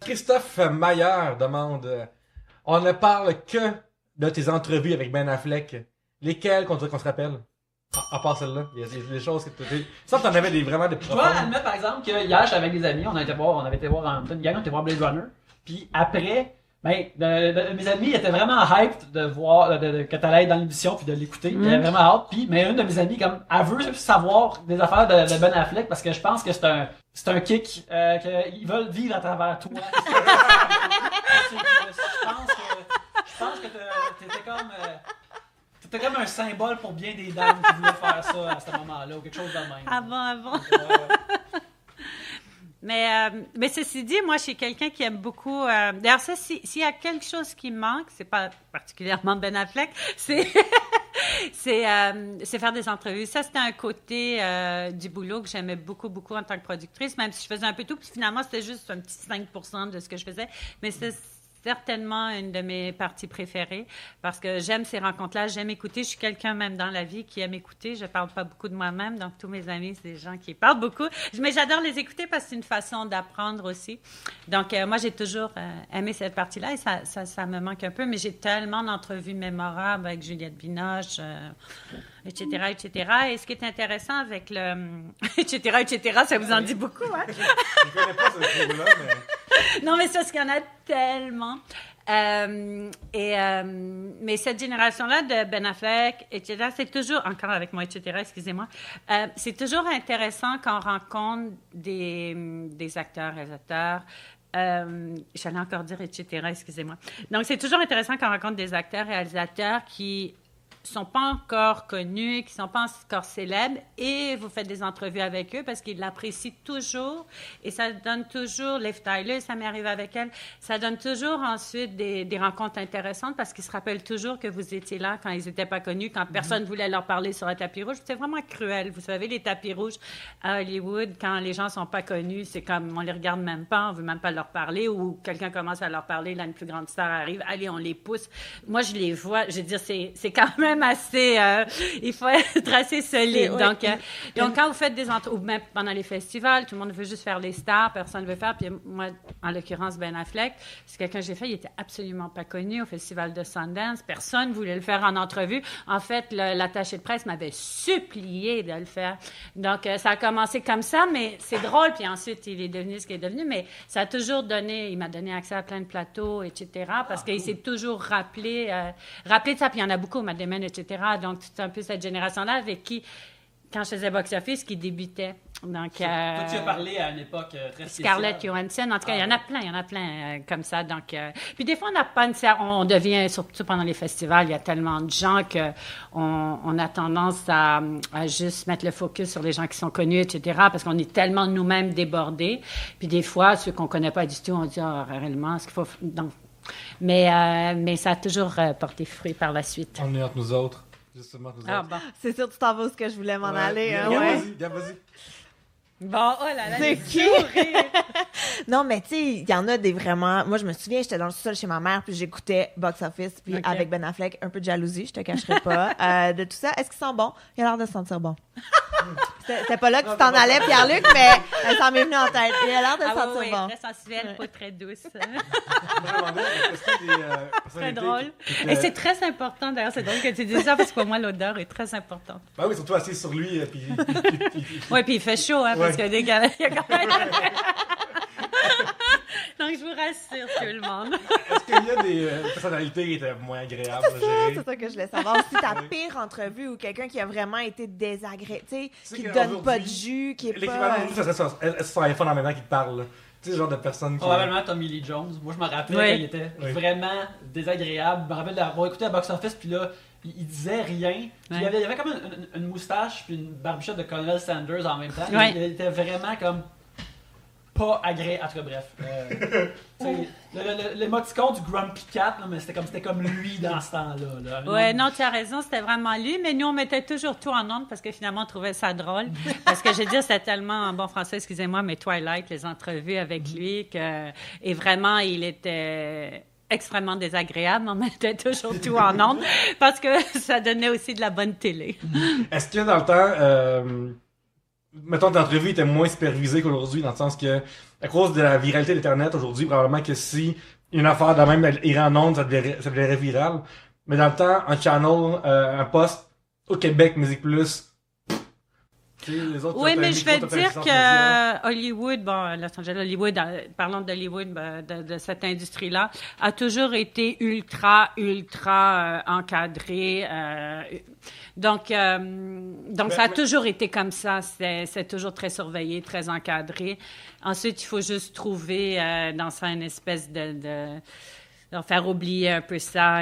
Christophe Maillard demande on ne parle que de tes entrevues avec Ben Affleck. Lesquelles qu'on se rappelle? À part celle-là, il y a des choses que tu ça, t'en avais vraiment des Je dois admettre, par exemple, que hier, j'étais avec des amis, on avait été voir une gang, on était voir Blade Runner. Puis après, mes amis étaient vraiment hyped de voir que t'allais être dans l'émission puis de l'écouter. Ils avaient vraiment hâte. Puis, mais une de mes amies, comme, elle veut savoir des affaires de Ben Affleck parce que je pense que c'est un kick qu'ils veulent vivre à travers toi. Je pense que t'étais comme un symbole pour bien des dames qui voulaient faire ça à ce moment-là ou quelque chose de même. Ah bon. Mais ceci dit, moi, je suis quelqu'un qui aime beaucoup... D'ailleurs, ça, s'il y a quelque chose qui me manque, c'est pas particulièrement Ben Affleck, c'est faire des entrevues. Ça, c'était un côté du boulot que j'aimais beaucoup, beaucoup en tant que productrice, même si je faisais un peu tout. Puis finalement, c'était juste un petit 5% de ce que je faisais. Mais c'était certainement une de mes parties préférées parce que j'aime ces rencontres-là, j'aime écouter. Je suis quelqu'un même dans la vie qui aime écouter. Je parle pas beaucoup de moi-même, donc tous mes amis, c'est des gens qui parlent beaucoup. Mais j'adore les écouter parce que c'est une façon d'apprendre aussi. Donc, moi, j'ai toujours aimé cette partie-là et ça me manque un peu, mais j'ai tellement d'entrevues mémorables avec Juliette Binoche, etc., etc. Et ce qui est intéressant avec le... etc., ça vous en dit beaucoup, hein? Je connais pas ce truc-là, mais... Non, mais ça, parce qu'il y en a tellement. Mais cette génération-là de Ben Affleck, etc., c'est toujours, encore avec moi, etc., excusez-moi, c'est toujours intéressant quand on rencontre des acteurs, réalisateurs. J'allais encore dire etc., excusez-moi. Donc, c'est toujours intéressant quand on rencontre des acteurs, réalisateurs qui sont pas encore connus, qui sont pas encore célèbres, et vous faites des entrevues avec eux parce qu'ils l'apprécient toujours, et ça donne toujours, Liv Tyler, ça m'est arrivé avec elle, ça donne toujours ensuite des rencontres intéressantes parce qu'ils se rappellent toujours que vous étiez là quand ils n'étaient pas connus, quand personne voulait leur parler sur un tapis rouge. C'est vraiment cruel. Vous savez, les tapis rouges à Hollywood, quand les gens sont pas connus, c'est comme, on les regarde même pas, on veut même pas leur parler, ou quelqu'un commence à leur parler, là, une plus grande star arrive, allez, on les pousse. Moi, je les vois, je veux dire, c'est quand même assez... il faut être assez solide. Oui. Donc, quand vous faites des entrevues, ou même pendant les festivals, tout le monde veut juste faire les stars, personne ne veut faire. Puis moi, en l'occurrence, Ben Affleck, c'est quelqu'un que j'ai fait, il était absolument pas connu au festival de Sundance. Personne ne voulait le faire en entrevue. En fait, l'attaché de presse m'avait supplié de le faire. Donc, ça a commencé comme ça, mais c'est drôle. Puis ensuite, il est devenu ce qu'il est devenu. Mais ça a toujours donné, il m'a donné accès à plein de plateaux, etc. Parce qu'il s'est toujours rappelé de ça. Puis il y en a beaucoup, Matt Damon, etc. Donc, c'est un peu cette génération-là avec qui, quand je faisais Box Office, qui débutait. Donc, toi, tu as parlé à une époque très spéciale. Scarlett Johansson. En tout cas, il y en a plein comme ça. Donc, puis des fois, on n'a pas on devient, surtout pendant les festivals, il y a tellement de gens qu'on a tendance à juste mettre le focus sur les gens qui sont connus, etc., parce qu'on est tellement nous-mêmes débordés. Puis des fois, ceux qu'on ne connaît pas du tout, on dit, réellement, est-ce qu'il faut... Donc, mais ça a toujours porté fruit par la suite. On est entre nous autres. Justement, nous autres. Bon. C'est sûr, tu t'en vas où ce que je voulais m'en aller. Hein, Vas-y. Bon, oh là là, c'est qui? Non, mais tu sais, il y en a des vraiment... Moi, je me souviens, j'étais dans le sol chez ma mère, puis j'écoutais Box Office, puis avec Ben Affleck, un peu de jalousie, je te cacherai pas, de tout ça. Est-ce qu'ils sont bons? Il a l'air de se sentir bon. C'était pas là que tu t'en allais, Pierre-Luc, mais ça m'est venu en tête. Il a l'air de se sentir bon. Très sensuelle, pas très douce. Très drôle. Et c'est très important, d'ailleurs, c'est drôle que tu dises ça, parce que pour moi, l'odeur est très importante. Ben oui, surtout assis sur lui, puis... Oui, puis il fait chaud, hein, parce que dès qu'il y a quand même... Donc, je vous rassure, tout le monde. Est-ce qu'il y a des personnalités qui étaient moins agréables à gérer? C'est ça que je voulais savoir. Si ta pire entrevue ou quelqu'un qui a vraiment été désagréable, tu sais, qui te donne pas de jus, qui est pas... L'équivalent aujourd'hui, ça serait sur iPhone en même temps qui te parle. Tu sais, le genre de personne qui... Probablement Tommy Lee Jones. Moi, je me rappelais qu'il était vraiment désagréable. Je me rappelle d'avoir écouté à Box Office, puis là, il disait rien. Puis il y avait comme une moustache puis une barbichette de Colonel Sanders en même temps. Il était vraiment comme... pas agréable. En tout cas, bref. L'émoticône du Grumpy Cat, là, mais c'était comme lui dans ce temps-là. Oui, non, tu as raison, c'était vraiment lui, mais nous, on mettait toujours tout en ondes parce que finalement, on trouvait ça drôle. Parce que je veux dire, c'était tellement, en bon français, excusez-moi, mais Twilight, les entrevues avec lui, et vraiment, il était extrêmement désagréable, mais on mettait toujours tout en ondes parce que ça donnait aussi de la bonne télé. Est-ce que dans le temps... mettons, l'entrevue était moins supervisée qu'aujourd'hui, dans le sens que, à cause de la viralité d'Internet aujourd'hui, probablement que si une affaire de même elle irait en ondes, ça deviendrait viral. Mais dans le temps, un channel, un post au Québec, Musique Plus, les autres, Oui, mais je vais micro, dire t'as un que Hollywood, Los Angeles, Hollywood, parlons d'Hollywood, de cette industrie-là, a toujours été ultra encadré. Donc, ça a toujours été comme ça. C'est toujours très surveillé, très encadré. Ensuite, il faut juste trouver dans ça une espèce de leur faire oublier un peu ça.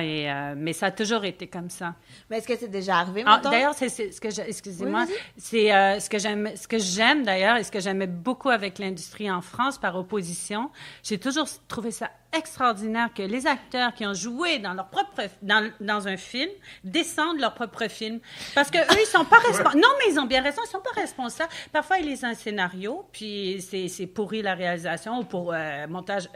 Mais ça a toujours été comme ça. Mais est-ce que c'est déjà arrivé, mettons? D'ailleurs, c'est ce que excusez-moi, Oui, c'est ce que j'aime d'ailleurs et ce que j'aimais beaucoup avec l'industrie en France par opposition. J'ai toujours trouvé ça extraordinaire que les acteurs qui ont joué dans leur propre dans un film descendent leur propre film parce que eux ils sont pas responsables. Non, mais ils ont bien raison, ils sont pas responsables. Parfois ils lisent un scénario puis c'est pourri la réalisation ou pour montage.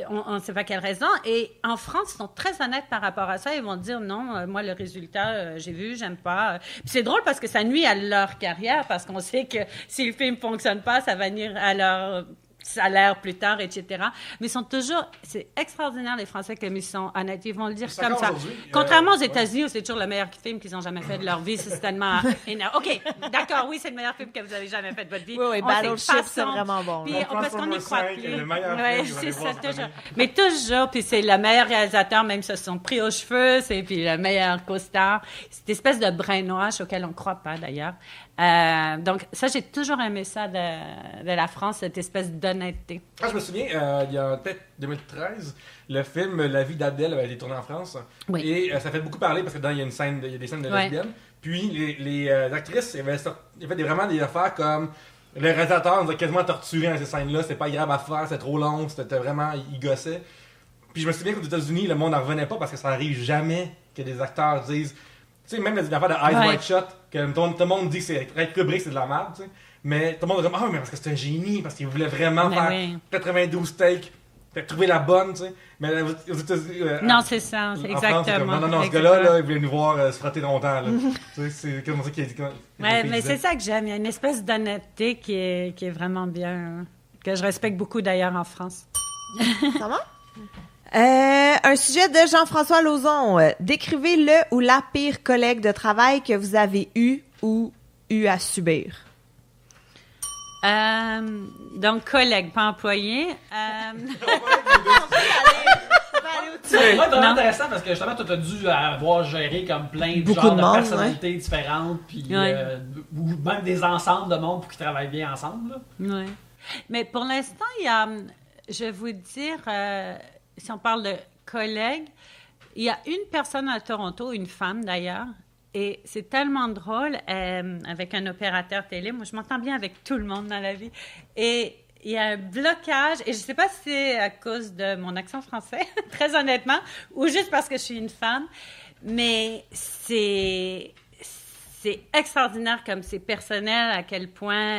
On ne sait pas quelle raison. Et en France, ils sont très honnêtes par rapport à ça. Ils vont dire non, moi, le résultat, j'ai vu, j'aime pas. Puis c'est drôle parce que ça nuit à leur carrière parce qu'on sait que si le film ne fonctionne pas, ça va nuire à leur salaire plus tard, etc. Mais ils sont toujours... C'est extraordinaire, les Français, comme ils sont honnêtes. Ils vont le dire comme ça. Contrairement aux États-Unis, où c'est toujours le meilleur film qu'ils ont jamais fait de leur vie. C'est tellement énorme. OK, d'accord, oui, c'est le meilleur film que vous avez jamais fait de votre vie. Oui, Battleship, c'est vraiment bon. Puis, parce qu'on y croit plus. Le meilleur Ouais, film, c'est ça, toujours. Mais toujours, puis c'est le meilleur réalisateur, même se sont pris aux cheveux, c'est puis le meilleur co-star. Cette espèce de brin noir auquel on ne croit pas, d'ailleurs. Donc, ça, j'ai toujours aimé ça de la France, cette espèce d'honnêteté. Ah, je me souviens, il y a peut-être 2013, le film La vie d'Adèle avait été tourné en France. Oui. Et ça fait beaucoup parler parce que dedans, il y a des scènes de lesbiennes. Puis les actrices avaient fait vraiment des affaires comme le réalisateur nous a quasiment torturé dans ces scènes-là. C'était pas agréable à faire, c'était trop long, c'était vraiment. Il gossait. Puis je me souviens qu'aux États-Unis, le monde n'en revenait pas parce que ça arrive jamais que des acteurs disent. Tu sais, même les affaires de Eyes Wide Shut, que tout le monde dit que c'est être Kubrick, c'est de la merde, tu sais. Mais tout le monde dit mais parce que c'est un génie, parce qu'il voulait vraiment faire 92 takes, trouver la bonne, tu sais. Mais aux États-Unis. Non, c'est ça, c'est exactement. Non, ce gars-là, là, il voulait nous voir se frotter longtemps, là. Tu sais, c'est comme ça qu'il a dit. Ouais, mais c'est ça que j'aime. Il y a une espèce d'honnêteté qui est vraiment bien, hein, que je respecte beaucoup d'ailleurs en France. Ça va? Un sujet de Jean-François Lauzon. Décrivez le ou la pire collègue de travail que vous avez eu ou eu à subir. Donc, collègue, pas employé. C'est vraiment intéressant parce que justement, tu as dû avoir géré comme plein de beaucoup genres de monde, personnalités différentes, puis ou même des ensembles de monde pour qu'ils travaillent bien ensemble. Oui. Mais pour l'instant, il y a, je vais vous dire, si on parle de collègues, il y a une personne à Toronto, une femme d'ailleurs, et c'est tellement drôle, avec un opérateur télé, moi je m'entends bien avec tout le monde dans la vie, et il y a un blocage, et je ne sais pas si c'est à cause de mon accent français, très honnêtement, ou juste parce que je suis une femme, mais c'est extraordinaire comme c'est personnel, à quel point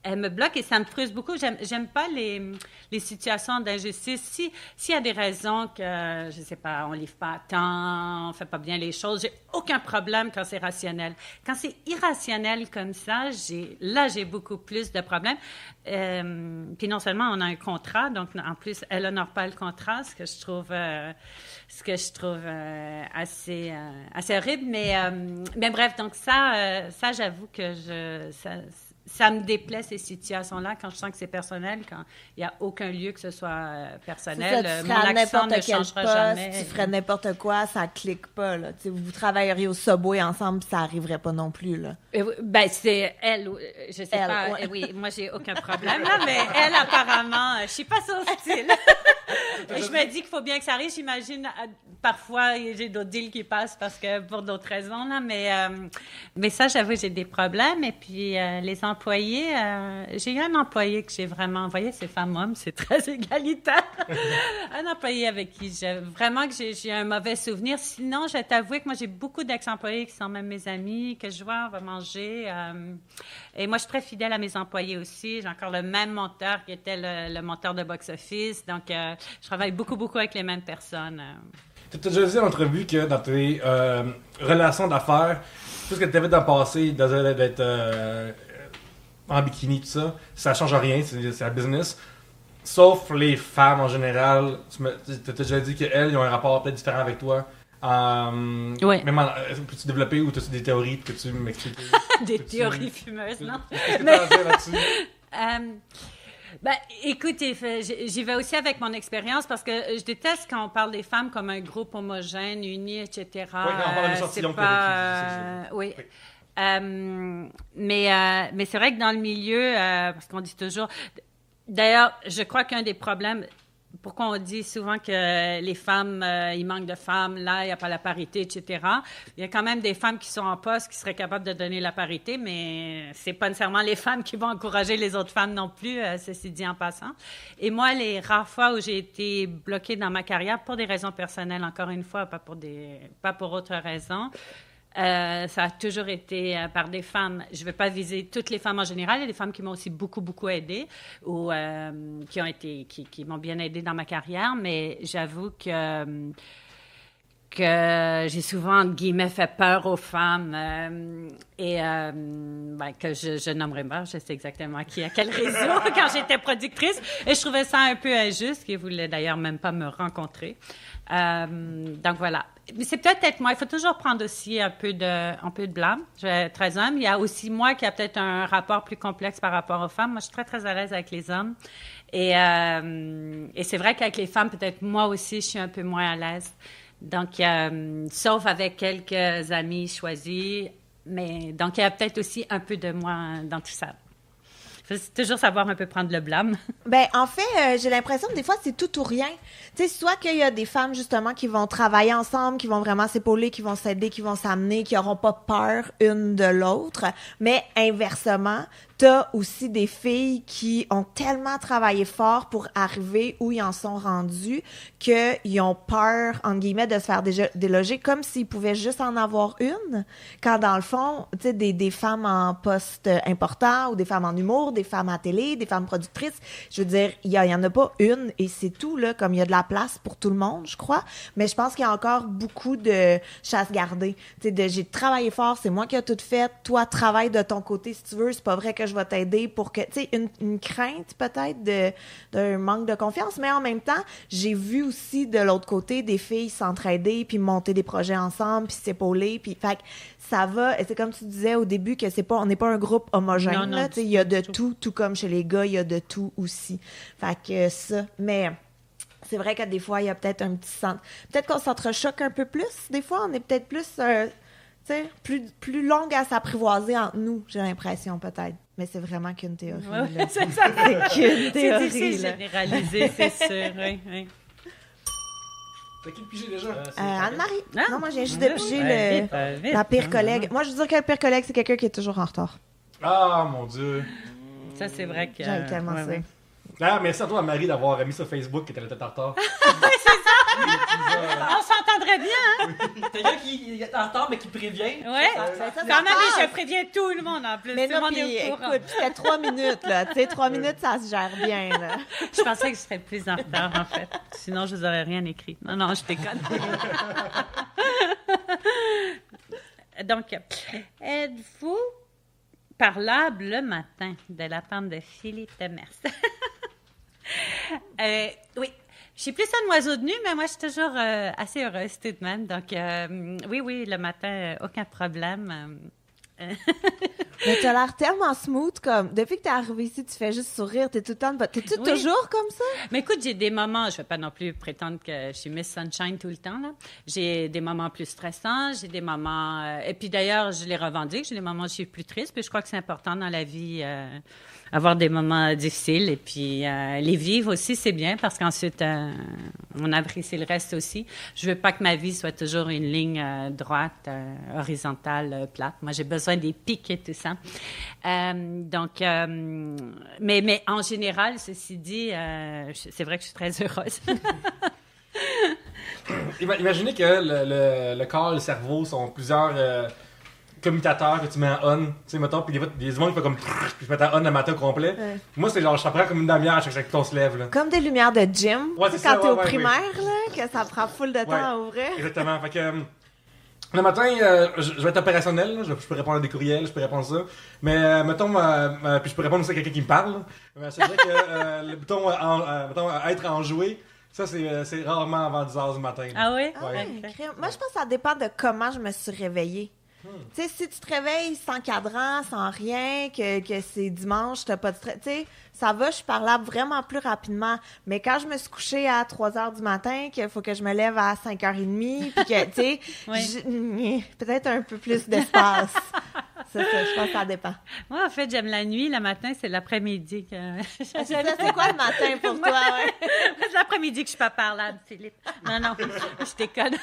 elle me bloque et ça me frustre beaucoup. J'aime pas les situations d'injustice. S'il y a des raisons que, je sais pas, on livre pas à temps, on fait pas bien les choses, j'ai aucun problème quand c'est rationnel. Quand c'est irrationnel comme ça, j'ai beaucoup plus de problèmes. Puis non seulement on a un contrat, donc en plus, elle honore pas le contrat, ce que je trouve assez horrible. Mais bref, donc ça j'avoue que ça me déplaît, ces situations-là, quand je sens que c'est personnel, quand il n'y a aucun lieu que ce soit personnel. Ça, mon accent ne changera jamais. Tu ferais n'importe quoi, ça clique pas. Là. Vous travailleriez au Subway ensemble, ça n'arriverait pas non plus. Là. Ben, c'est elle, je sais elle, pas. Ouais. Oui, moi, j'ai aucun problème, là, mais elle, apparemment, je suis pas ça style. Je me dis qu'il faut bien que ça arrive. J'imagine, parfois, j'ai d'autres deals qui passent pour d'autres raisons, là, mais ça, j'avoue, j'ai des problèmes. Et puis, les employés, j'ai eu un employé que j'ai vraiment envoyé, c'est femme-homme, c'est très égalitaire. Un employé avec qui j'ai un mauvais souvenir. Sinon, je vais t'avouer que moi, j'ai beaucoup d'ex-employés qui sont même mes amis, que je vois, on va manger. Et moi, je suis très fidèle à mes employés aussi. J'ai encore le même monteur qui était le monteur de box-office. Donc, je travaille beaucoup, beaucoup avec les mêmes personnes. Tu as déjà dit en entrevue que dans tes relations d'affaires, tout ce que tu avais dans le passé, d'être en bikini, tout ça, ça change rien, c'est la business. Sauf les femmes en général. Tu t'as déjà dit qu'elles, ils ont un rapport peut-être différent avec toi. Oui. Même peux-tu développer ou as-tu des théories que tu m'expliques? Des théories fumeuses, non? Qu'est-ce que tu as à dire là-dessus? Ben, écoute, j'y vais aussi avec mon expérience parce que je déteste quand on parle des femmes comme un groupe homogène, uni, etc. Oui, on parle de sortie longue oui. Mais c'est vrai que dans le milieu, parce qu'on dit toujours... D'ailleurs, je crois qu'un des problèmes... Pourquoi on dit souvent que les femmes, il manque de femmes, là, il n'y a pas la parité, etc. Il y a quand même des femmes qui sont en poste qui seraient capables de donner la parité, mais c'est pas nécessairement les femmes qui vont encourager les autres femmes non plus, ceci dit en passant. Et moi, les rares fois où j'ai été bloquée dans ma carrière, pour des raisons personnelles, encore une fois, pas pour autre raison, ça a toujours été par des femmes. Je ne vais pas viser toutes les femmes en général. Il y a des femmes qui m'ont aussi beaucoup, beaucoup aidée ou qui m'ont bien aidée dans ma carrière, mais j'avoue que j'ai souvent, entre guillemets, fait peur aux femmes que je nommerai pas, je sais exactement qui à quel réseau quand j'étais productrice. Et je trouvais ça un peu injuste, qu'ils ne voulaient d'ailleurs même pas me rencontrer. Donc voilà. Mais c'est peut-être moi. Il faut toujours prendre aussi un peu de blâme. Je vais être très humble. Il y a aussi moi qui a peut-être un rapport plus complexe par rapport aux femmes. Moi, je suis très, très à l'aise avec les hommes. Et c'est vrai qu'avec les femmes, peut-être moi aussi, je suis un peu moins à l'aise. Donc, sauf avec quelques amis choisis. Mais donc, il y a peut-être aussi un peu de moi dans tout ça. Il faut toujours savoir un peu prendre le blâme. Ben, en fait, j'ai l'impression que des fois, c'est tout ou rien. Tu sais, soit qu'il y a des femmes, justement, qui vont travailler ensemble, qui vont vraiment s'épauler, qui vont s'aider, qui vont s'amener, qui n'auront pas peur une de l'autre. Mais inversement, t'as aussi des filles qui ont tellement travaillé fort pour arriver où ils en sont rendus qu'ils ont peur, entre guillemets, de se faire déloger comme s'ils pouvaient juste en avoir une. Quand, dans le fond, tu sais, des femmes en poste important ou des femmes en humour, des femmes à télé, des femmes productrices, je veux dire, il y en a pas une et c'est tout, là, comme il y a de la place pour tout le monde, je crois. Mais je pense qu'il y a encore beaucoup de chasse gardée. Tu sais, j'ai travaillé fort, c'est moi qui ai tout fait. Toi, travaille de ton côté si tu veux. C'est pas vrai que je vais t'aider pour que, tu sais, une crainte peut-être d'un manque de confiance, mais en même temps, j'ai vu aussi de l'autre côté des filles s'entraider puis monter des projets ensemble puis s'épauler puis fait que ça va. Et c'est comme tu disais au début que on n'est pas un groupe homogène, là, tu sais, il y a de tout comme chez les gars, il y a de tout aussi. Fait que ça, mais c'est vrai que des fois il y a peut-être un petit peut-être qu'on s'entrechoque un peu plus. Des fois, on est peut-être plus longue à s'apprivoiser entre nous, j'ai l'impression peut-être. Mais c'est vraiment qu'une théorie. Ouais, c'est qu'une théorie. C'est difficile de généraliser, c'est sûr. Oui. T'as qui le pigé déjà? Anne-Marie. Ah, non, moi, j'ai juste de piger la pire collègue. Moi, je veux dire que le pire collègue, c'est quelqu'un qui est toujours en retard. Ah, mon Dieu. Ça, c'est vrai que... J'aime tellement ça. ouais. Ah, merci à toi, Marie, d'avoir mis sur Facebook que t'allais être en retard. On s'entendrait bien, hein? Quelqu'un qui est en retard, mais qui prévient. Ouais. Ça Quand même, je préviens tout le monde, en plus. Mais tout le non, monde puis est au courant. écoute, c'était 3 minutes, là. Tu sais, 3 minutes, ça se gère bien, là. Je pensais que je serais plus en retard, en fait. Sinon, je vous aurais rien écrit. Non, je déconne. Donc, êtes-vous parlable le matin de la part de Philippe Demers? Oui. Je suis plus un oiseau de nuit, mais moi, je suis toujours assez heureuse tout de même. Donc, oui, le matin, aucun problème. Mais t'as l'air tellement smooth, comme... Depuis que t'es arrivée ici, tu fais juste sourire, t'es tout le temps... T'es-tu Oui. toujours comme ça? Mais écoute, j'ai des moments, je vais pas non plus prétendre que je suis Miss Sunshine tout le temps, là. J'ai des moments plus stressants, j'ai des moments... et puis d'ailleurs, je les revendique, j'ai des moments où je suis plus triste, puis je crois que c'est important dans la vie, avoir des moments difficiles, et puis les vivre aussi, c'est bien, parce qu'ensuite, on apprécie le reste aussi. Je veux pas que ma vie soit toujours une ligne droite, horizontale, plate. Moi, j'ai besoin des pics et tout ça. Donc, mais en général, ceci dit, c'est vrai que je suis très heureuse. Imaginez que le corps et le cerveau sont plusieurs commutateurs que tu mets en on. Tu sais, mettons, puis des gens qui font comme... Puis je mets en on le matin au complet. Ouais. Moi, c'est genre, je prends comme une demi-heure à chaque fois qu'on se lève, là. Comme des lumières de gym. Ouais, c'est quand ça, t'es au primaire, là, que ça prend full de temps à ouvrir. Exactement. Fait que... Le matin, je vais être opérationnel, là. Je peux répondre à des courriels, je peux répondre ça. Mais mettons, puis je peux répondre aussi à quelqu'un qui me parle. Mais c'est vrai que, mettons, être enjoué, ça c'est rarement avant 10h du matin. Ah oui? Ah ouais, Ok. crème. Moi, je pense que ça dépend de comment je me suis réveillée. Tu sais, si tu te réveilles sans cadran, sans rien, que c'est dimanche, t'as pas de stress, tu sais, ça va, je suis parlable vraiment plus rapidement. Mais quand je me suis couchée à 3h du matin, qu'il faut que je me lève à 5h30, puis que, tu sais, Oui. peut-être un peu plus d'espace. Ça, je pense que ça dépend. Moi, en fait, j'aime la nuit. Le matin, c'est l'après-midi que... C'est quoi le matin pour toi? Ouais? C'est l'après-midi que je suis pas parlable, Philippe. Non, je déconne.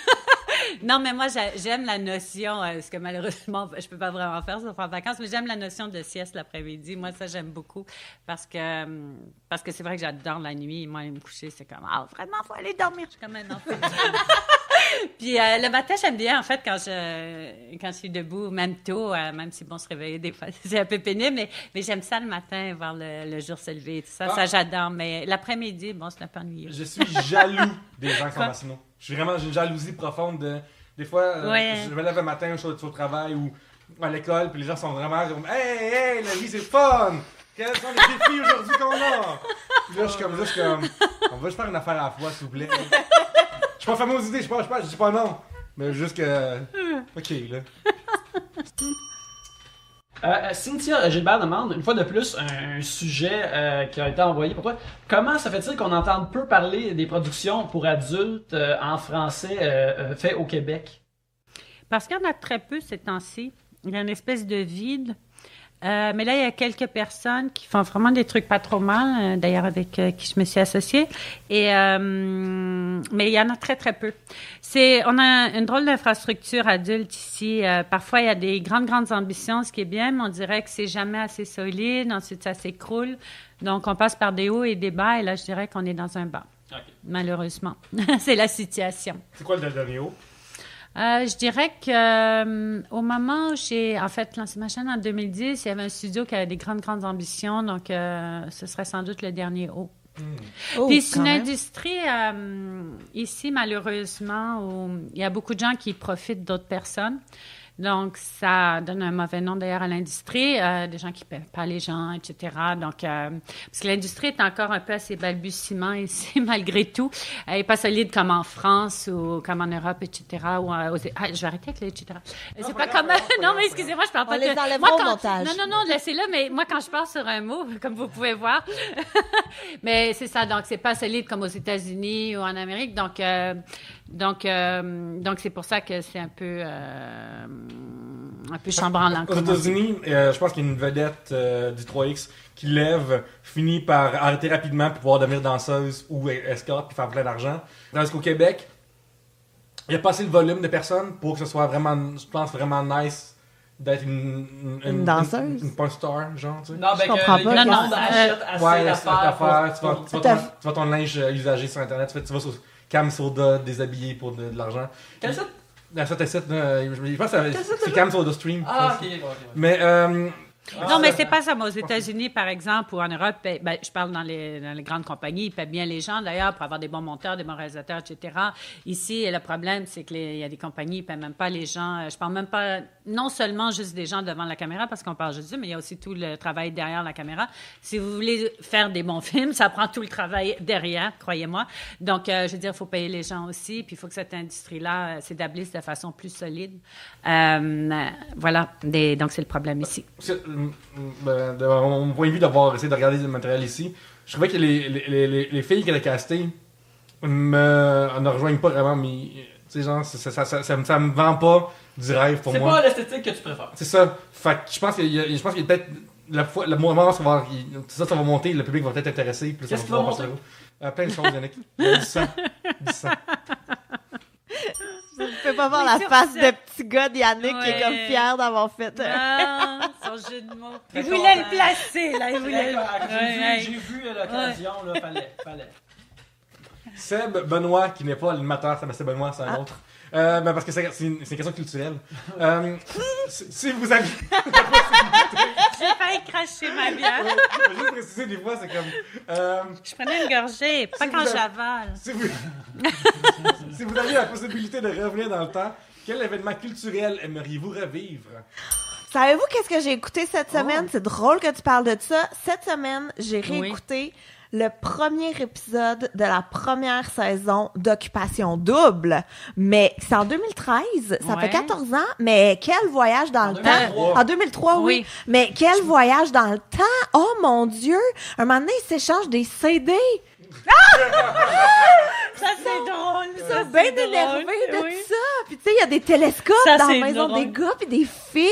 Non, mais moi, j'aime la notion, ce que malheureusement, je peux pas vraiment faire sauf en vacances, mais j'aime la notion de sieste l'après-midi. Moi, ça, j'aime beaucoup parce que c'est vrai que j'adore la nuit. Moi, aller me coucher, c'est comme, vraiment, faut aller dormir. Je suis comme un enfant. Puis le matin, j'aime bien, en fait, quand je suis debout, même tôt, même si bon, se réveiller des fois, c'est un peu pénible, mais j'aime ça le matin, voir le jour se lever et tout ça. Ça, j'adore. Mais l'après-midi, bon, c'est un peu ennuyeux. Je suis jaloux des gens qui sont matinaux. J'ai une jalousie profonde de... Des fois, je me lève le matin, je suis au travail ou à l'école, puis les gens sont vraiment comme « Hey, la vie, c'est fun! Quels sont les défis aujourd'hui qu'on a? » Puis là, je suis comme, on va juste faire une affaire à la fois, s'il vous plaît. Je suis pas fameux aux idées, je dis pas non. Mais juste que... OK, là. Cynthia Gilbert demande, une fois de plus, un sujet qui a été envoyé pour toi. Comment ça fait-il qu'on entende peu parler des productions pour adultes en français faites au Québec? Parce qu'il y en a très peu ces temps-ci. Il y a une espèce de vide. Mais là, il y a quelques personnes qui font vraiment des trucs pas trop mal, d'ailleurs avec qui je me suis associée. Mais il y en a très, très peu. On a une drôle d'infrastructure adulte ici. Parfois, il y a des grandes ambitions, ce qui est bien, mais on dirait que c'est jamais assez solide. Ensuite, ça s'écroule. Donc, on passe par des hauts et des bas. Et là, je dirais qu'on est dans un bas. Okay. Malheureusement. C'est la situation. C'est quoi le dernier haut? Je dirais que au moment où j'ai en fait lancé ma chaîne en 2010, il y avait un studio qui avait des grandes ambitions, donc ce serait sans doute le dernier haut. Puis c'est une industrie ici malheureusement où il y a beaucoup de gens qui profitent d'autres personnes. Donc, ça donne un mauvais nom d'ailleurs à l'industrie, des gens qui ne paient pas les gens, etc. Donc, parce que l'industrie est encore un peu à ses balbutiements ici, malgré tout. Elle n'est pas solide comme en France ou comme en Europe, etc. Ou je vais arrêter avec les etc. C'est pas comme... Non, mais excusez-moi, je parle pas de... On les enlèvera au montage. Non, laissez-le, mais moi, quand je parle sur un mot, comme vous pouvez voir, mais c'est ça, donc c'est pas solide comme aux États-Unis ou en Amérique. Donc, c'est pour ça que c'est un peu chambranlant. Aux États-Unis, je pense qu'il y a une vedette du 3X qui lève, finit par arrêter rapidement pour pouvoir devenir danseuse ou escorte puis faire plein d'argent. Tandis qu'au Québec, il n'y a pas assez le volume de personnes pour que ce soit vraiment, je pense, vraiment nice d'être une danseuse. Une porn star, genre, tu sais. Non, ben comprends que pas. le monde achète assez d'affaires. Tu vas ton linge usagé sur Internet, tu vas sur Cam Soda déshabillé pour de l'argent. Quel site? Je pense que c'est Cam Soda Stream. Ah, ok. Mais... non, mais c'est pas ça. Mais aux États-Unis, par exemple, ou en Europe, je parle dans les grandes compagnies, ils paient bien les gens, d'ailleurs, pour avoir des bons monteurs, des bons réalisateurs, etc. Ici, le problème, c'est qu'il y a des compagnies, ils paient même pas les gens. Je parle même pas, non seulement juste des gens devant la caméra, parce qu'on parle juste d'eux, mais il y a aussi tout le travail derrière la caméra. Si vous voulez faire des bons films, ça prend tout le travail derrière, croyez-moi. Donc, je veux dire, il faut payer les gens aussi, puis il faut que cette industrie-là s'établisse de façon plus solide. Voilà. Donc, c'est le problème ici. De mon point de vue d'avoir essayé de regarder le matériel ici, je trouvais que les filles qu'elle a castées ne rejoignent pas vraiment, mais tu sais, genre, ça me vend pas du rêve pour moi. C'est pas l'esthétique que tu préfères. C'est ça. Fait que je pense qu'il y a peut-être le moment où ça va monter, le public va peut-être être intéressé. Qu'est-ce qui va monter? Plein de choses, Yannick. Du sang. Je ne peux pas voir la face de petit gars d'Yannick qui est comme fier d'avoir fait. Son jeu de mots. Il voulait le placer, là. J'ai vu l'occasion, là. Fallait. Seb Benoît, qui n'est pas l'animateur, c'est Benoît, c'est un autre. Parce que c'est une question culturelle. Si vous avez... J'ai failli cracher ma bière. Je vais juste préciser, des fois, c'est comme... Je prenais une gorgée, pas quand j'avale. Si vous aviez la possibilité de revenir dans le temps, Quel événement culturel aimeriez-vous revivre? Savez-vous qu'est-ce que j'ai écouté cette semaine? C'est drôle que tu parles de ça. Cette semaine, j'ai réécouté le premier épisode de la première saison d'Occupation Double. Mais c'est en 2013, ça fait 14 ans, mais quel voyage dans le temps. En 2003, oui. Mais quel voyage dans le temps. Oh mon Dieu! Un moment donné, ils s'échangent des CD. Ça, c'est drôle. Ils sont bien énervés de ça. Puis tu sais, il y a des télescopes ça, dans la maison drôle. des gars puis des filles.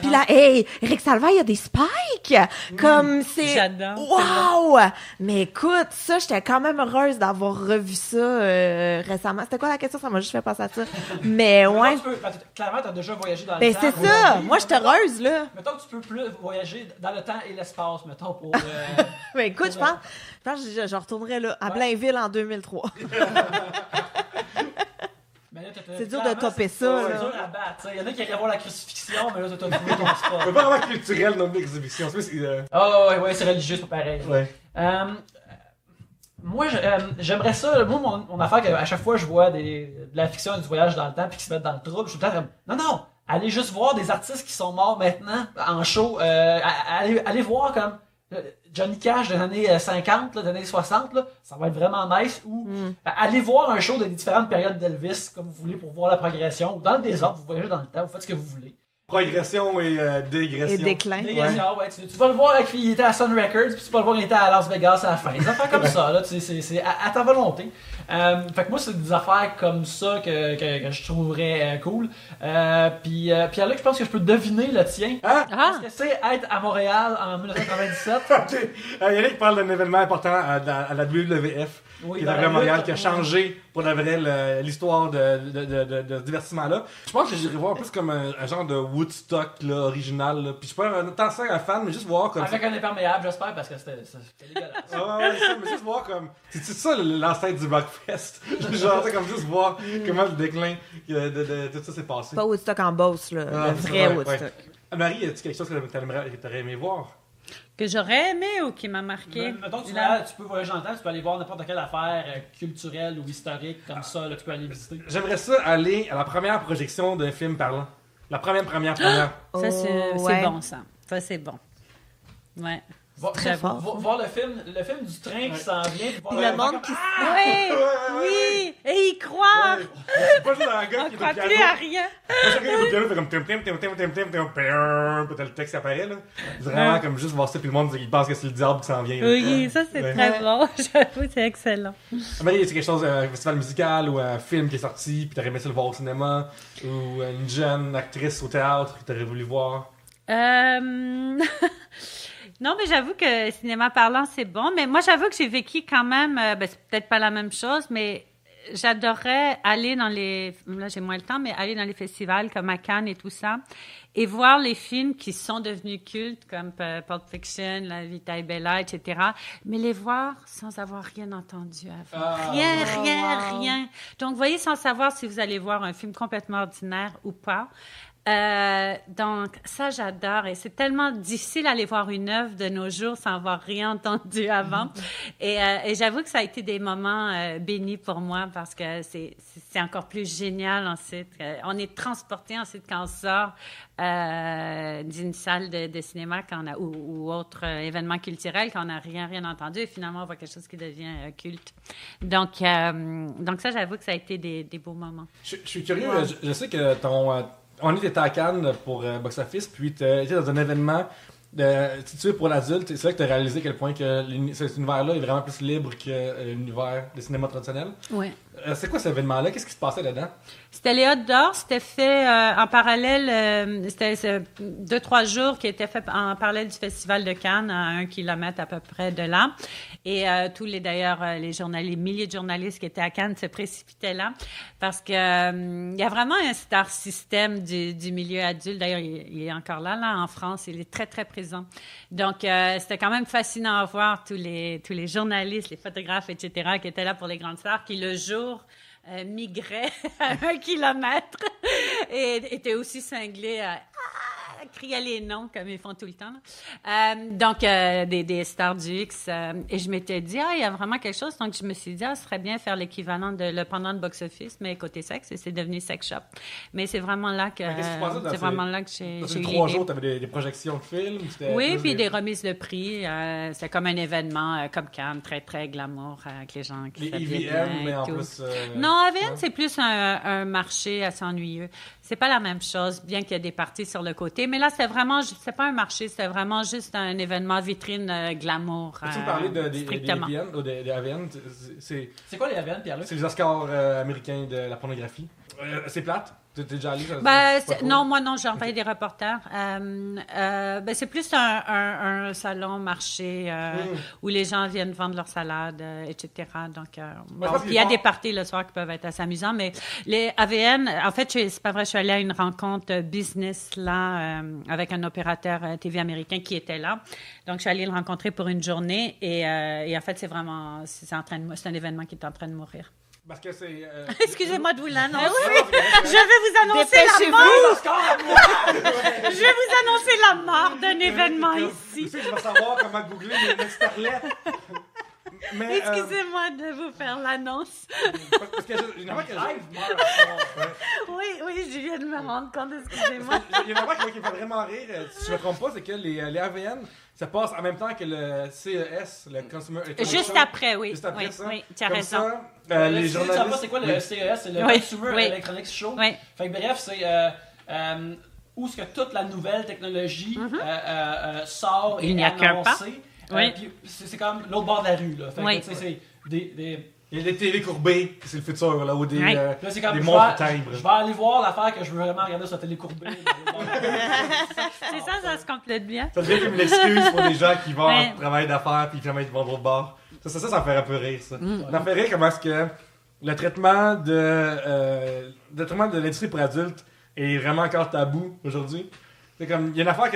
Puis là, hey, Eric Salvaire, il y a des spikes. Comme c'est... J'adore. Wow! Mais écoute, ça, j'étais quand même heureuse d'avoir revu ça récemment. C'était quoi la question? Ça m'a juste fait penser à ça. Mais ouais. Clairement, t'as déjà voyagé dans le Ben temps. c'est ça. Moi, j'étais heureuse, là. Mettons que tu peux plus voyager dans le temps et l'espace, mettons, pour... Mais écoute, je pense que je retournerais là, à Blainville en 2003. C'est dur de topper ça. C'est dur à battre. Il y en a qui iraient voir la crucifixion, mais là, t'as trouvé ton spot. C'est pas vraiment culturel dans l'exhibition. Ouais, c'est religieux, c'est pas pareil. Ouais. Moi, j'aimerais ça. Moi, mon affaire, qu'à chaque fois je vois de la fiction et du voyage dans le temps puis qui se mettent dans le trouble, je suis tout le temps comme non, allez juste voir des artistes qui sont morts maintenant en show. Allez voir comme Johnny Cash des années 50, des années 60, là, ça va être vraiment nice. Ou allez voir un show des différentes périodes d'Elvis, comme vous voulez, pour voir la progression. Ou dans le désordre, vous voyagez dans le temps, vous faites ce que vous voulez. Progression et dégression. Et déclin. Dégression, ouais. Tu vas le voir avec il était à Sun Records, puis tu vas le voir il était à Las Vegas à la fin. Des affaires comme ça, là, c'est à ta volonté. Fait que moi, c'est des affaires comme ça que je trouverais cool. Puis Pierre-Luc, je pense que je peux deviner le tien. Hein? Parce que c'est être à Montréal en 1997. Ok. Yannick parle d'un événement important à la WWF. Oui, qui est dans arrivé la à Montréal, lutte, qui a changé pour la vraie l'histoire de ce divertissement-là. Je pense que j'irais voir plus comme un genre de Woodstock là, original. Là. Puis je suis pas tant ça un fan, mais juste voir comme avec un imperméable, j'espère, parce que c'était dégueulasse. ouais, ça, mais juste voir comme. C'est ça l'ancêtre du Rockfest. Genre, comme juste voir comment le déclin de tout ça s'est passé. Pas Woodstock en Beauce, là. Le vrai Woodstock. Ouais. Marie, as-tu quelque chose que t'aurais aimé voir? Que j'aurais aimé ou qui m'a marqué? Mettons que tu peux voyager dans le temps, tu peux aller voir n'importe quelle affaire culturelle ou historique comme ça, là, tu peux aller visiter. J'aimerais ça aller à la première projection d'un film parlant. La première. Ça, c'est ouais. bon, ça. Ça, c'est bon. Ouais. Très fort. Voir le film du train qui s'en vient. Puis le monde qui... Oui! Et y croire! C'est pas juste un gars On qui est croit au piano. plus à rien! Moi, chaque gars qui est au piano fait comme puis t'as le texte qui apparaît là. C'est vraiment comme juste voir ça puis le monde il pense que c'est le diable qui s'en vient. Là. Oui, ça, c'est très bon. J'avoue, c'est excellent. Marie, y a quelque chose, un festival musical ou un film qui est sorti puis t'aurais aimé ça le voir au cinéma ou une jeune actrice au théâtre que t'aurais voulu voir? Non, mais j'avoue que cinéma parlant, c'est bon. Mais moi, j'avoue que j'ai vécu quand même, c'est peut-être pas la même chose, mais j'adorais aller dans les... Là, j'ai moins le temps, mais aller dans les festivals comme à Cannes et tout ça, et voir les films qui sont devenus cultes, comme Pulp Fiction, La Vita è Bella, etc., mais les voir sans avoir rien entendu avant. Rien. Donc, vous voyez, sans savoir si vous allez voir un film complètement ordinaire ou pas. Donc, ça, j'adore. Et c'est tellement difficile d'aller voir une œuvre de nos jours sans avoir rien entendu avant. Et j'avoue que ça a été des moments bénis pour moi parce que c'est encore plus génial ensuite. On est transporté ensuite quand on sort d'une salle de cinéma quand on a, ou autre événement culturel quand on n'a rien entendu. Et finalement, on voit quelque chose qui devient culte. Donc ça, j'avoue que ça a été des beaux moments. Je suis curieux. Ouais. Je sais que on était à Cannes pour Box Office, puis tu étais dans un événement situé pour l'adulte. C'est vrai que tu as réalisé à quel point que cet univers-là est vraiment plus libre que l'univers des cinémas traditionnels. Oui. C'est quoi cet événement-là? Qu'est-ce qui se passait dedans? C'était les Hôtes d'Or. C'était fait en parallèle. C'était 2-3 jours qui étaient faits en parallèle du Festival de Cannes, à 1 kilomètre à peu près de là. Et tous les milliers de journalistes qui étaient à Cannes se précipitaient là parce que il y a vraiment un star system du milieu adulte. D'ailleurs, il est encore là en France. Il est très, très présent. Donc, c'était quand même fascinant à voir tous les journalistes, les photographes, etc., qui étaient là pour les grandes stars, qui le jour migraient à 1 kilomètre et étaient aussi cinglés criait les noms comme ils font tout le temps. Donc, des stars du X. Et je m'étais dit, il y a vraiment quelque chose. Donc, je me suis dit, ce serait bien faire l'équivalent de le pendant de box-office, mais côté sexe. Et c'est devenu Sex Shop. Mais c'est vraiment là que, j'ai eu 3 jours, tu avais des projections de films? Oui, puis des remises de prix. C'est comme un événement comme Cannes, très, très glamour avec les gens qui s'habillent bien. Mais en plus... Non, AVN, c'est plus un marché assez ennuyeux. C'est pas la même chose, bien qu'il y ait des parties sur le côté. Mais là, c'est pas un marché, c'est vraiment juste un événement vitrine glamour. Peux-tu me parler des AVN? C'est quoi les AVN, Pierre-Luc? C'est les Oscars américains de la pornographie. C'est plate? T'es déjà allé? Non, moi non, j'ai envoyé des reporters. C'est plus un salon marché où les gens viennent vendre leur salade, etc. Donc, il y a des parties le soir qui peuvent être assez amusants, mais les AVN, en fait, c'est pas vrai, je suis allée à une rencontre business là avec un opérateur TV américain qui était là. Donc, je suis allée le rencontrer pour une journée et en fait, c'est un événement qui est en train de mourir. Parce que c'est... Excusez-moi de vous l'annoncer. Je vais vous annoncer la mort. Je vais vous annoncer la mort d'un événement ici. Je vais savoir comment googler les starlettes. Mais, excusez-moi de vous faire l'annonce. Parce que j'ai Oui, je viens de me rendre compte, excusez-moi. Il y a une affaire qui me fait vraiment rire, si je ne me trompe pas, c'est que les AVN, ça passe en même temps que le CES, le Consumer Electronics Juste après, oui. Juste après ça. Oui, tu as Comme raison. Ça, les journalistes... C'est quoi le CES? C'est le Consumer Electronics Show. Oui. Fait que bref, c'est où est-ce que toute la nouvelle technologie sort et est annoncée. Puis c'est comme l'autre bord de la rue. Là. Fait que, c'est Il y a des télé courbées, c'est le futur, là, ou des montres timbres. Je vais aller voir l'affaire que je veux vraiment regarder sur la télé courbée. C'est ça se complète bien. Ça devient comme une excuse pour les gens qui vont en travail d'affaires puis qui vont au bar. Ça me fait un peu rire, ça. Ça me fait rire comment est-ce que le traitement de l'industrie pour adultes est vraiment encore tabou aujourd'hui. C'est comme, il y a une affaire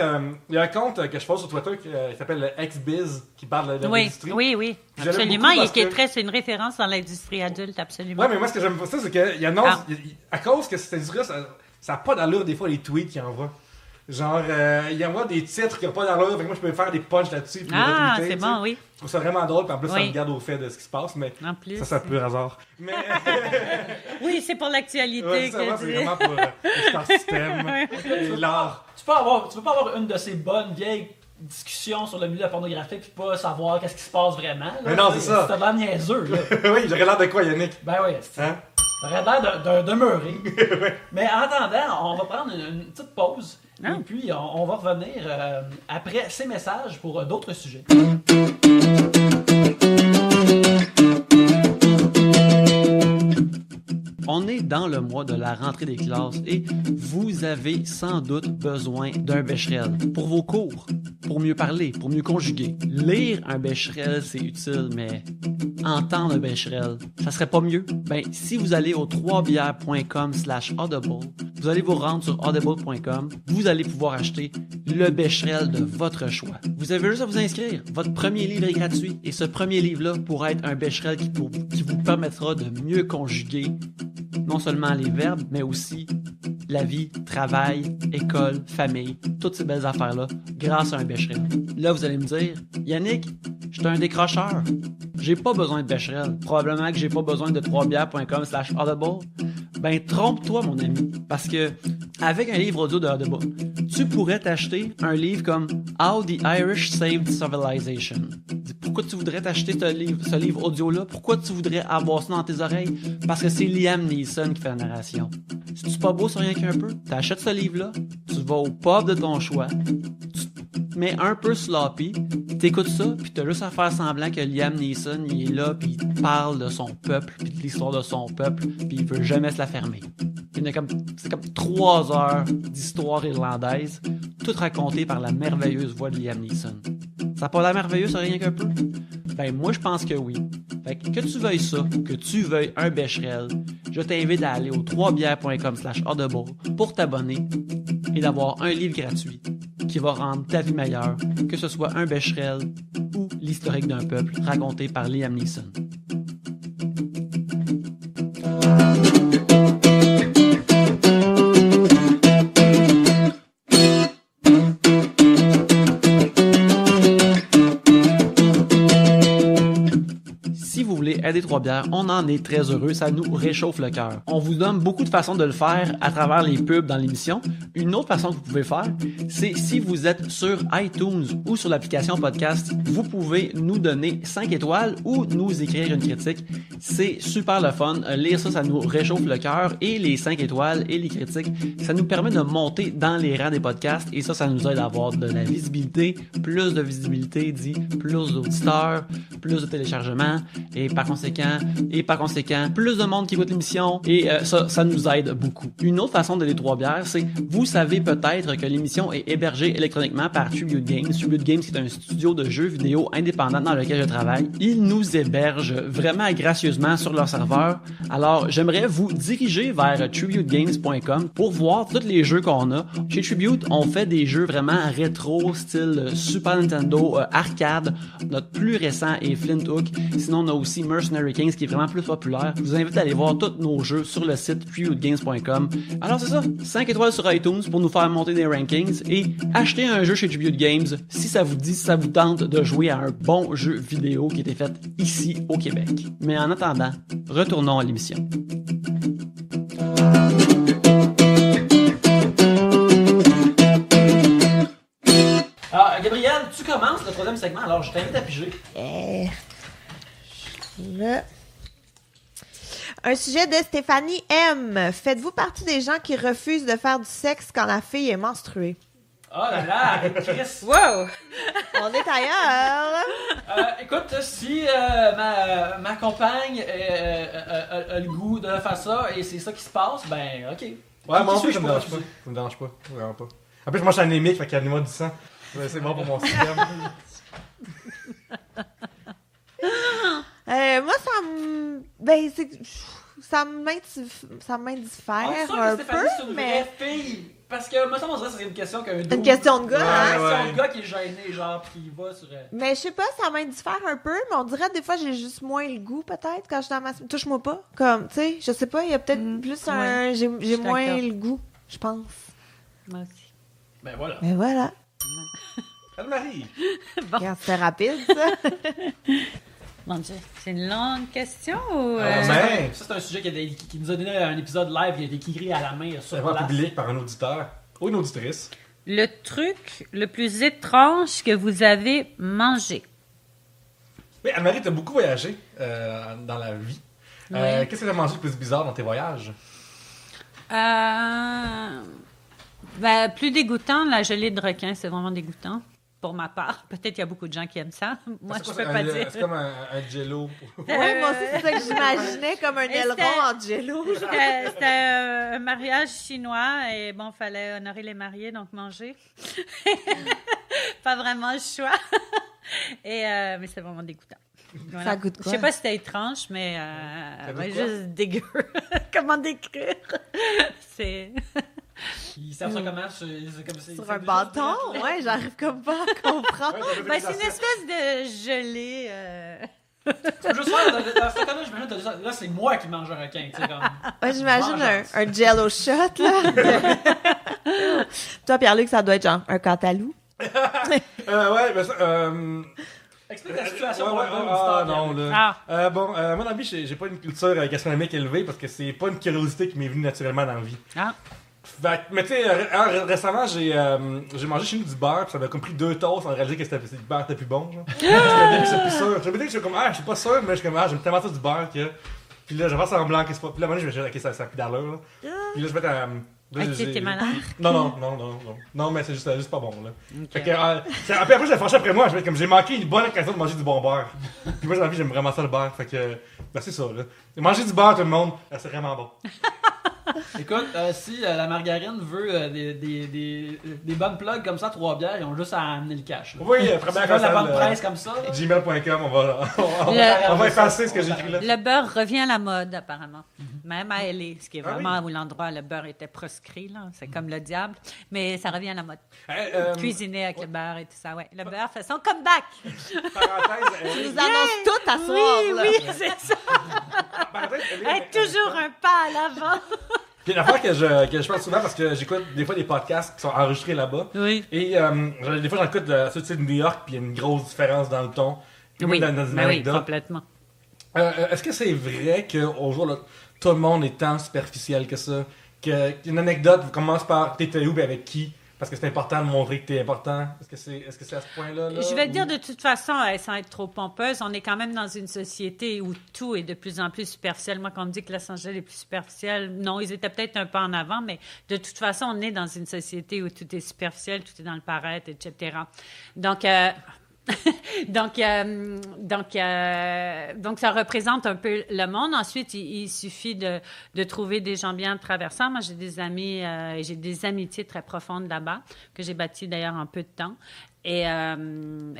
il y a un compte que je follow sur Twitter qui s'appelle XBiz qui parle de l'industrie. Oui, absolument. C'est une référence dans l'industrie adulte, absolument. Ouais, mais moi, ce que j'aime pas ça, c'est qu'il annonce, à cause que cette industrie-là, ça n'a pas d'allure des fois les tweets qu'il envoie. Genre, il envoie des titres qui n'ont pas d'allure, fait que moi, je peux faire des punchs là-dessus. Puis c'est bon, oui. Je trouve ça vraiment drôle, puis en plus, ça me garde au fait de ce qui se passe, mais ça, c'est un peu hasard. Mais... oui, c'est pour l'actualité. Ouais, c'est vraiment pour le star system et l'art. Tu peux pas avoir une de ces bonnes vieilles discussions sur le milieu de la pornographie puis pas savoir qu'est-ce qui se passe vraiment. Là. Mais non, c'est ça. C'est l'air niaiseux. Là. Oui, j'aurais l'air de quoi, Yannick? Ben oui, t'aurais l'air d'un demeuré. Mais en attendant, on va prendre une petite pause. Et puis, on va revenir après ces messages pour d'autres sujets. On est dans le mois de la rentrée des classes et vous avez sans doute besoin d'un Becherel pour vos cours, pour mieux parler, pour mieux conjuguer. Lire un Becherel, c'est utile, mais entendre un Becherel, ça serait pas mieux? Ben, si vous allez au 3bières.com/audible, vous allez vous rendre sur audible.com, vous allez pouvoir acheter le Becherel de votre choix. Vous avez juste à vous inscrire. Votre premier livre est gratuit et ce premier livre-là pourra être un Becherel qui vous permettra de mieux conjuguer non seulement les verbes, mais aussi la vie, travail, école, famille, toutes ces belles affaires-là, grâce à un Becherel. Là, vous allez me dire, Yannick, je suis un décrocheur. J'ai pas besoin de Becherel. Probablement que j'ai pas besoin de 3bières.com/audible. Ben, trompe-toi, mon ami. Parce que, avec un livre audio de Audible, tu pourrais t'acheter un livre comme How the Irish Saved Civilization. Pourquoi tu voudrais t'acheter ce livre audio-là? Pourquoi tu voudrais avoir ça dans tes oreilles? Parce que c'est Liam Neeson qui fait la narration. C'est-tu pas beau sur rien qu'un peu? T'achètes ce livre-là, tu vas au pub de ton choix, tu mets un peu sloppy, t'écoutes ça, puis t'as juste à faire semblant que Liam Neeson, il est là, puis il parle de son peuple, puis de l'histoire de son peuple, puis il veut jamais se la fermer. C'est comme 3 heures d'histoire irlandaise, toute racontée par la merveilleuse voix de Liam Neeson. Ça n'a pas l'air merveilleux, ça rien qu'un peu? Ben, moi, je pense que oui. Fait que tu veuilles ça, que tu veuilles un Becherel, je t'invite à aller au 3bières.com/audible pour t'abonner et d'avoir un livre gratuit qui va rendre ta vie meilleure, que ce soit un Becherel ou l'historique d'un peuple raconté par Liam Neeson. vous voulez aider Trois-Bières, on en est très heureux, ça nous réchauffe le cœur. On vous donne beaucoup de façons de le faire à travers les pubs dans l'émission. Une autre façon que vous pouvez faire, c'est si vous êtes sur iTunes ou sur l'application podcast, vous pouvez nous donner 5 étoiles ou nous écrire une critique. C'est super le fun. Lire ça, ça nous réchauffe le cœur, et les 5 étoiles et les critiques, ça nous permet de monter dans les rangs des podcasts, et ça nous aide à avoir de la visibilité. Plus de visibilité dit plus d'auditeurs, plus de téléchargements, et par conséquent, plus de monde qui écoute l'émission, et ça nous aide beaucoup. Une autre façon d'aider Trois-Bières, c'est, vous savez peut-être que l'émission est hébergée électroniquement par Tribute Games. Tribute Games, qui est un studio de jeux vidéo indépendant dans lequel je travaille. Ils nous hébergent vraiment gracieusement sur leur serveur. Alors, j'aimerais vous diriger vers tributegames.com pour voir tous les jeux qu'on a. Chez Tribute, on fait des jeux vraiment rétro, style Super Nintendo, arcade. Notre plus récent est Flint Hook. Sinon, on a aussi Mercenary Kings, qui est vraiment plus populaire. Je vous invite à aller voir tous nos jeux sur le site tributegames.com. Alors c'est ça, 5 étoiles sur iTunes pour nous faire monter des rankings, et achetez un jeu chez Tribute Games si ça vous dit, si ça vous tente de jouer à un bon jeu vidéo qui a été fait ici au Québec. Mais en attendant, retournons à l'émission. Alors, Gabrielle, tu commences le troisième segment, alors je t'invite à piger. Là. Un sujet de Stéphanie M. Faites-vous partie des gens qui refusent de faire du sexe quand la fille est menstruée? Oh là là, Chris! Wow! On est ailleurs! Écoute, si ma compagne a le goût de faire ça et c'est ça qui se passe, ben ok. Ouais, moi en plus, ça me dérange pas. Ça me dérange pas. Vraiment pas. En plus, moi, je suis anémique, fait qu'il y a le niveau du sang. C'est bon pour mon système. Moi, ça m'indiffère un peu, mais... Fille. Parce que, moi, ça me dirait que c'est une question qu'un Une question de gars, hein? C'est un gars qui est gêné, genre, pis il va sur... Mais je sais pas, ça m'indiffère un peu, mais on dirait des fois j'ai juste moins le goût, peut-être, quand je suis dans ma... Touche-moi pas. Comme, tu sais, je sais pas, il y a peut-être plus un... J'ai moins le goût, je pense. Moi aussi. Ben voilà. Mais voilà. Anne-Marie! Bon. Regarde, c'était rapide, ça. Mon Dieu, c'est une longue question ou... Mais... Ça, c'est un sujet qui nous a donné un épisode live qui a été écrit à la main sur C'est vraiment public par un auditeur ou une auditrice. Le truc le plus étrange que vous avez mangé? Oui, Anne-Marie, t'as beaucoup voyagé dans la vie. Oui. Qu'est-ce que t'as mangé le plus bizarre dans tes voyages? Ben, plus dégoûtant, la gelée de requin, c'est vraiment dégoûtant. Pour ma part. Peut-être qu'il y a beaucoup de gens qui aiment ça. Moi, je peux pas dire. C'est comme un jello. Oui, moi aussi, c'est ça que j'imaginais, comme un aileron en jello. C'était un mariage chinois et bon, fallait honorer les mariés, donc manger. Pas vraiment le choix. Mais c'est vraiment dégoûtant. Voilà. Ça goûte quoi? Je sais pas si c'était étrange, mais juste dégueu. Comment décrire? C'est... Ils servent ça comment? Sur un bâton? Ouais, j'arrive comme pas à comprendre. Ben, c'est une espèce de gelée. Tu peux juste faire, dans ce cas-là, j'imagine, là, c'est moi qui mange un requin, tu sais, comme... Ouais, j'imagine un jello shot, là. Toi, Pierre-Luc, ça doit être genre un cantalou. Ouais, ben ça... Explique la situation pour non, là. Bon, moi, dans la vie, j'ai pas une culture gastronomique élevée parce que c'est pas une curiosité qui m'est venue naturellement dans la vie. Ah. Fait que, mais tu sais, récemment, j'ai mangé chez nous du beurre, puis ça m'a comme pris 2 toasts sans réaliser que le beurre était plus bon, genre. Je suis plus sûr. Je me dis que je suis comme, je suis pas sûr, mais je suis comme, j'aime tellement ça du beurre que. Puis là, je vais faire semblant que c'est pas. Puis là, moi, je me dis, ok, ça a plus d'allure, là. Puis là, je vais être t'es malade? Non, mais c'est juste pas bon, là. Okay. Fait que, après, je l'ai franchi après moi, je vais être comme, j'ai manqué une bonne occasion de manger du bon beurre. Puis moi, dans la vie, j'aime vraiment ça le beurre, fait que, ben c'est ça, là. Manger du beurre, tout le monde, c'est vraiment bon. Écoute, si la margarine veut des bonnes plugs comme ça, Trois-Bières, ils ont juste à amener le cash. Là. Oui, si première la bonne presse comme ça. Gmail.com, on va effacer ce que j'ai écrit là. Le beurre revient à la mode, apparemment. Même à LA, ce qui est vraiment où l'endroit où le beurre était proscrit, là. C'est comme le diable. Mais ça revient à la mode. Cuisiner avec le beurre et tout ça, ouais. Le beurre fait son comeback! Parenthèse, Tu nous annonces tout à soir, là. Oui, c'est ça! Être toujours un pas à l'avant! Puis une affaire que je parle souvent parce que j'écoute des fois des podcasts qui sont enregistrés là-bas. Oui. Et des fois j'en écoute ceux de New York, puis il y a une grosse différence dans le ton. Oui, dans une oui, anecdote. complètement. Est-ce que c'est vrai qu'au jour, là, tout le monde est tant superficiel que ça? Qu'une anecdote commence par t'étais où et avec qui? Parce que c'est important de montrer que t'es important. Est-ce que c'est à ce point-là? Là, Je vais te dire, de toute façon, sans être trop pompeuse, on est quand même dans une société où tout est de plus en plus superficiel. Moi, quand on me dit que Los Angeles est plus superficiel, non, ils étaient peut-être un peu en avant, mais de toute façon, on est dans une société où tout est superficiel, tout est dans le paraître, etc. Donc, donc, ça représente un peu le monde. Ensuite, il suffit de trouver des gens bien traversants. Moi, j'ai des amis, j'ai des amitiés très profondes là-bas, que j'ai bâties d'ailleurs en peu de temps. Et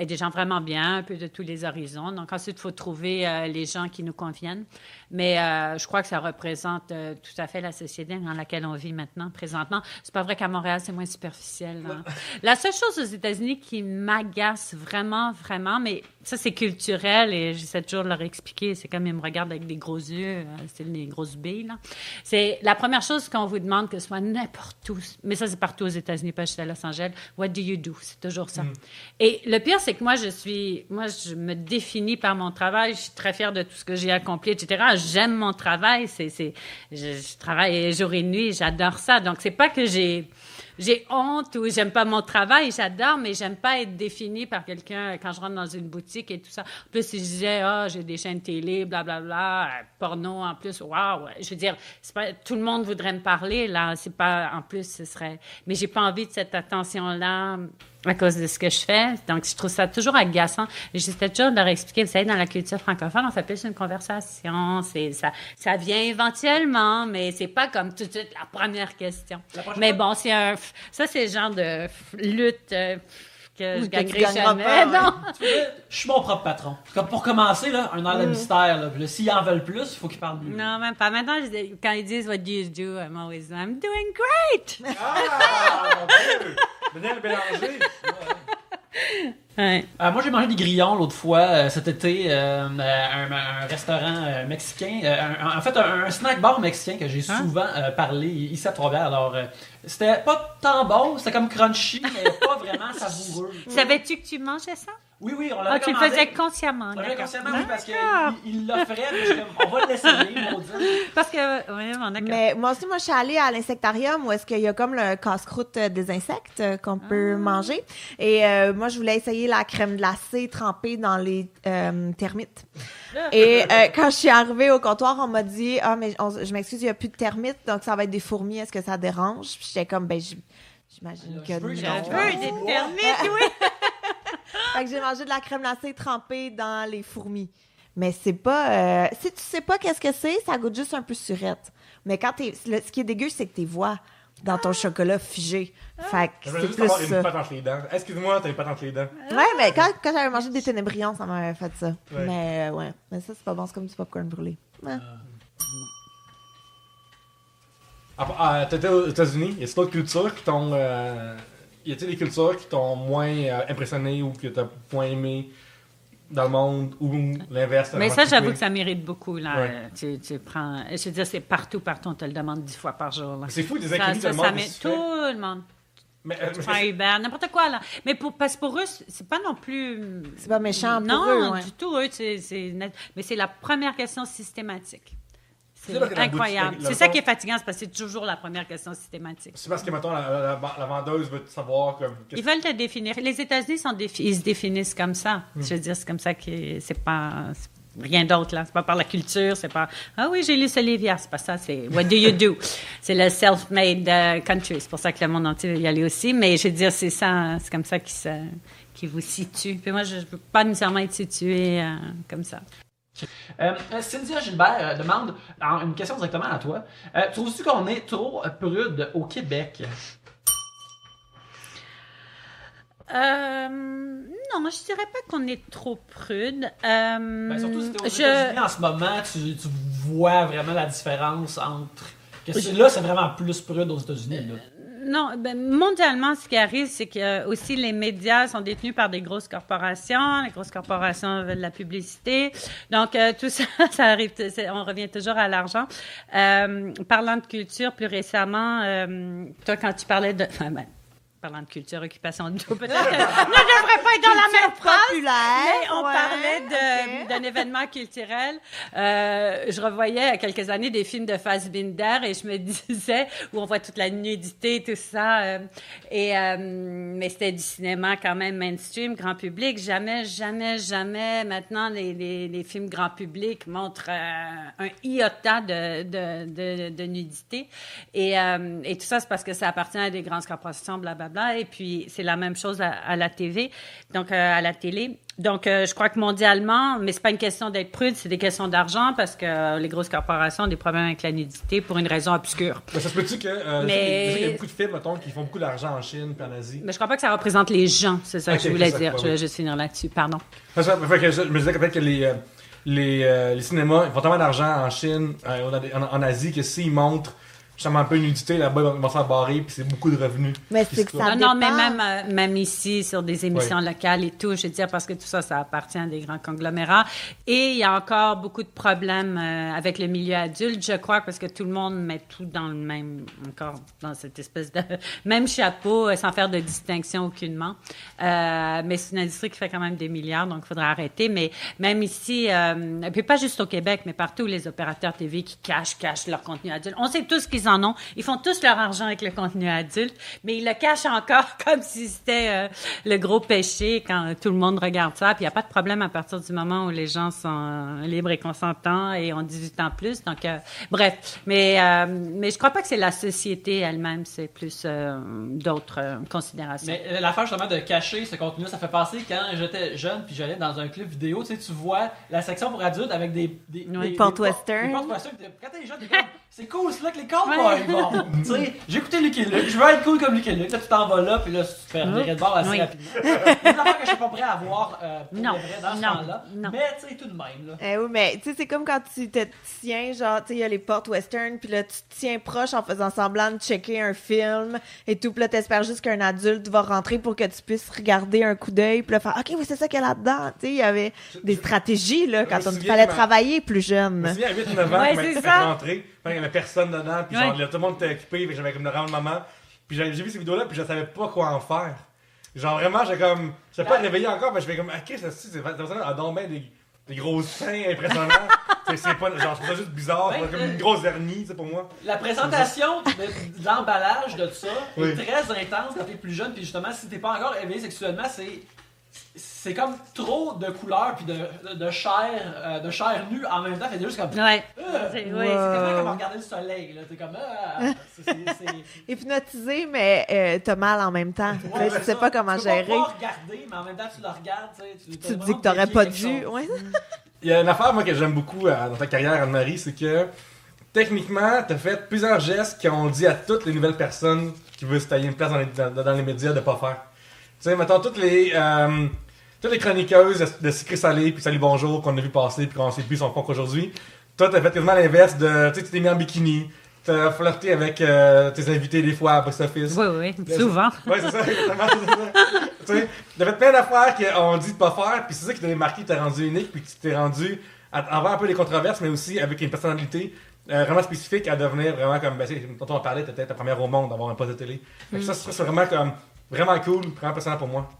des gens vraiment bien, un peu de tous les horizons. Donc, ensuite, il faut trouver les gens qui nous conviennent. Mais je crois que ça représente tout à fait la société dans laquelle on vit maintenant, présentement. C'est pas vrai qu'à Montréal, c'est moins superficiel. Hein. La seule chose aux États-Unis qui m'agace vraiment, vraiment, mais ça, c'est culturel et j'essaie toujours de leur expliquer. C'est comme ils me regardent avec des gros yeux, c'est des grosses billes, là. C'est la première chose qu'on vous demande, que ce soit n'importe où, mais ça, c'est partout aux États-Unis, pas juste à Los Angeles. What do you do? C'est toujours ça. Et le pire, c'est que moi, je me définis par mon travail. Je suis très fière de tout ce que j'ai accompli, etc. J'aime mon travail. Je travaille jour et nuit. J'adore ça. Donc, c'est pas que j'ai honte ou j'aime pas mon travail. J'adore, mais j'aime pas être définie par quelqu'un quand je rentre dans une boutique et tout ça. En plus, si je disais, j'ai des chaînes télé, blablabla, porno en plus, waouh. Je veux dire, c'est pas, tout le monde voudrait me parler, là. C'est pas, en plus, ce serait, mais j'ai pas envie de cette attention-là à cause de ce que je fais. Donc, je trouve ça toujours agaçant. J'essaie toujours de leur expliquer, vous savez, dans la culture francophone, on fait plus une conversation. Ça vient éventuellement, mais c'est pas comme tout de suite la première question. Mais bon, ça, c'est le genre de lutte que je gagnerai jamais. Pas, non. Je suis mon propre patron. Comme pour commencer, là, un air de mystère. Là. Puis là, s'ils en veulent plus, il faut qu'ils parlent mieux. Non, même pas. Maintenant, quand ils disent « What do you do? » I'm doing great! Ah, mon Dieu! Daniel Bélanger! Ouais. Moi, j'ai mangé des grillons l'autre fois, cet été, un restaurant mexicain. En fait, un snack bar mexicain que j'ai souvent parlé ici à Trois-Rivières. Alors, c'était pas tant bon, c'était comme crunchy, mais pas vraiment savoureux. Savais-tu que tu mangeais ça? Oui, on l'avait tu le commandé. faisais consciemment. On l'avait consciemment, oui, parce qu'il l'offrait, mais je suis comme, on va l'essayer, maudit. Parce que, oui, on a. Mais moi aussi, je suis allée à l'insectarium où est-ce qu'il y a comme le casse-croûte des insectes qu'on peut manger. Et moi, je voulais essayer la crème glacée trempée dans les termites. Et quand je suis arrivée au comptoir, on m'a dit, mais je m'excuse, il n'y a plus de termites, donc ça va être des fourmis, est-ce que ça dérange? Puis j'étais comme, j'imagine que non. Je veux des termites, oui! Fait que j'ai mangé de la crème glacée trempée dans les fourmis. Mais c'est pas... si tu sais pas qu'est-ce que c'est, ça goûte juste un peu surette. Mais quand ce qui est dégueu, c'est que t'es vois dans ton chocolat figé. Fait que c'est juste plus avoir ça. une patte entre les dents. Excuse-moi, t'as une patte entre les dents. Ouais, mais quand j'avais mangé des ténébrions, ça m'avait fait ça. Ouais. Mais ouais. Mais ça, c'est pas bon. C'est comme du popcorn brûlé. Ouais. T'étais aux États-Unis, y a-t-il d'autres cultures qui t'ont... y a-t-il des cultures qui t'ont moins impressionné ou que t'as moins aimé dans le monde ou l'inverse? Mais ça, j'avoue que ça mérite beaucoup. Là. Ouais. Tu prends... Je veux dire, c'est partout, on te le demande 10 fois par jour. Là. C'est fou, des inconnus de le monde. Tout le monde. Mais, Tu prends Uber, n'importe quoi, là. Mais parce que pour eux, c'est pas non plus... C'est pas méchant pour non, eux, ouais. Non, du tout. Eux, c'est net. Mais c'est la première question systématique. C'est parce que la incroyable. boutique, C'est ça qui est fatigant, c'est parce que c'est toujours la première question systématique. c'est parce que, mettons, la vendeuse veut savoir comme... Ils veulent te définir. Les États-Unis, ils se définissent comme ça. Je veux dire, c'est comme ça que c'est pas... Rien d'autre, là. C'est pas par la culture, c'est pas « Ah oui, j'ai lu ce livre hier », c'est pas ça, c'est « What do you do ». C'est le self-made country, c'est pour ça que le monde entier veut y aller aussi, mais je veux dire, c'est ça, c'est comme ça qui vous situe. Puis moi, je ne peux pas nécessairement être située comme ça. Cynthia Gilbert demande une question directement à toi. Trouves-tu qu'on est trop prude au Québec? Non, je dirais pas qu'on est trop prude. Surtout si t'es aux États-Unis en ce moment, tu vois vraiment la différence entre... Là, c'est vraiment plus prude aux États-Unis. Là. Non, mondialement, ce qui arrive, c'est que aussi les médias sont détenus par des grosses corporations. Les grosses corporations veulent de la publicité. Donc, tout ça, ça arrive, on revient toujours à l'argent. Parlant de culture, plus récemment, toi, quand tu parlais de... parlant de culture, occupation double, peut-être que je ne devrais pas être dans la même phrase. Mais on parlait d'un événement culturel. Je revoyais il y a quelques années des films de Fassbinder et je me disais, où on voit toute la nudité, tout ça. Mais c'était du cinéma quand même mainstream, grand public. Jamais maintenant les films grand public montrent un iota de nudité. Et tout ça, c'est parce que ça appartient à des grandes corporations, blablabla. Et puis, c'est la même chose à la TV, donc à la télé. Donc, je crois que mondialement, mais c'est pas une question d'être prude, c'est des questions d'argent parce que les grosses corporations ont des problèmes avec la nudité pour une raison obscure. Mais ça se peut-tu que je sais qu'il y a beaucoup de films, mettons, qui font beaucoup d'argent en Chine et en Asie? Mais je crois pas que ça représente les gens, c'est ça que je voulais dire. Je voulais juste finir là-dessus, pardon. Je me disais peut-être que les cinémas ils font tellement d'argent en Chine, en Asie, que s'ils montrent justement un peu une nudité, là-bas, ils vont se faire barrer, puis c'est beaucoup de revenus. Mais c'est que ça non, mais même ici, sur des émissions locales et tout, je veux dire, parce que tout ça, ça appartient à des grands conglomérats. Et il y a encore beaucoup de problèmes avec le milieu adulte, je crois, parce que tout le monde met tout dans le même, encore dans cette espèce de même chapeau, sans faire de distinction aucunement. Mais c'est une industrie qui fait quand même des milliards, donc il faudrait arrêter. Mais même ici, et puis pas juste au Québec, mais partout, les opérateurs TV qui cachent leur contenu adulte. On sait tous qu'ils en ont. Ils font tous leur argent avec le contenu adulte, mais ils le cachent encore comme si c'était le gros péché quand tout le monde regarde ça. Puis il n'y a pas de problème à partir du moment où les gens sont libres et consentants et ont 18 ans plus. Donc, bref. Mais je crois pas que c'est la société elle-même, c'est plus d'autres considérations. Mais l'affaire justement de cacher ce contenu, ça fait penser quand j'étais jeune puis j'allais dans un club vidéo, tu sais, tu vois la section pour adultes avec des portes western. Des portes western. Quand t'es jeune, t'es comme, c'est cool, c'est là que les cowboys vont. Tu sais, j'ai écouté Lucky Luke, je veux être cool comme Lucky Luke. Là, tu t'en vas là, puis là, tu te fais virer de bord assez rapidement. C'est une affaire que je suis pas prêt à voir pour le vrai dans ce temps-là. Mais tu sais, tout de même. Là. Oui, mais tu sais, c'est comme quand tu te tiens, genre, tu sais, il y a les portes western, puis là, tu te tiens proche en faisant semblant de checker un film et tout, puis là, t'espères juste qu'un adulte va rentrer pour que tu puisses regarder un coup d'œil, puis là, faire, OK, oui, c'est ça qu'il y a là-dedans. Tu sais, il y avait des stratégies, là, quand il fallait travailler plus jeune. Je me souviens, à 8-9 ans, quand je suis rentré, il n'y avait personne dedans, puis genre, tout le monde était occupé, j'avais comme le rang de maman. Puis j'ai vu ces vidéos-là, puis je savais pas quoi en faire. Genre vraiment, je n'étais pas réveillé encore, mais je fais comme, ah, Chris, c'est a donc bien des grosses seins impressionnants. c'est pas, genre, je trouve ça juste bizarre, c'est comme une grosse hernie, tu sais, pour moi. La présentation de l'emballage de ça est très intense quand t'es plus jeune, puis justement, si t'es pas encore éveillé sexuellement, c'est comme trop de couleurs puis de chair nue en même temps. Fait juste comme. Ouais. C'est quasiment comme regarder le soleil. Là. T'es comme. C'est hypnotisé, mais t'as mal en même temps. Ouais, tu sais pas comment gérer. Tu peux pas regarder, mais en même temps, tu le regardes. Tu te dis que t'aurais pas dû. Ouais. Il y a une affaire, moi, que j'aime beaucoup dans ta carrière, Anne-Marie, c'est que techniquement, t'as fait plusieurs gestes qui ont dit à toutes les nouvelles personnes qui veulent se tailler une place dans les médias de pas faire. Tu sais, mettons, toutes les chroniqueuses de Sucré Salé puis Salut Bonjour qu'on a vu passer puis qu'on sait plus son fond qu'aujourd'hui. Toi, t'as fait quasiment l'inverse de. Tu sais, tu t'es mis en bikini. T'as flirté avec tes invités des fois à Box Office. Oui, souvent. Oui, c'est ça, exactement. Tu sais, t'as fait plein d'affaires qu'on dit de pas faire, puis c'est ça qui t'a marqué, t'es rendu unique, puis tu t'es rendu envers un peu les controverses, mais aussi avec une personnalité vraiment spécifique à devenir vraiment comme. Ben, quand on parlait, t'étais ta première au monde d'avoir un poste de télé. Ça, c'est vraiment comme. Vraiment cool, vraiment impressionnant pour moi.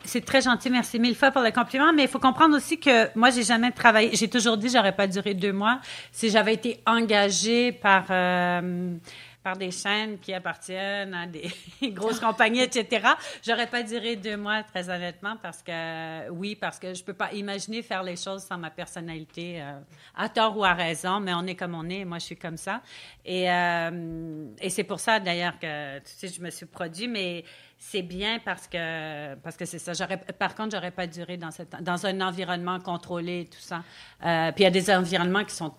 C'est très gentil, merci mille fois pour le compliment, mais il faut comprendre aussi que moi, j'ai jamais travaillé, j'ai toujours dit j'aurais pas duré 2 mois si j'avais été engagée par des chaînes qui appartiennent à des grosses compagnies, etc. J'aurais pas duré 2 mois, très honnêtement, parce que je peux pas imaginer faire les choses sans ma personnalité, à tort ou à raison, mais on est comme on est, moi je suis comme ça. Et c'est pour ça, d'ailleurs, que, tu sais, je me suis produit, mais c'est bien parce que c'est ça. Par contre, j'aurais pas duré dans un environnement contrôlé et tout ça. Puis il y a des environnements qui sont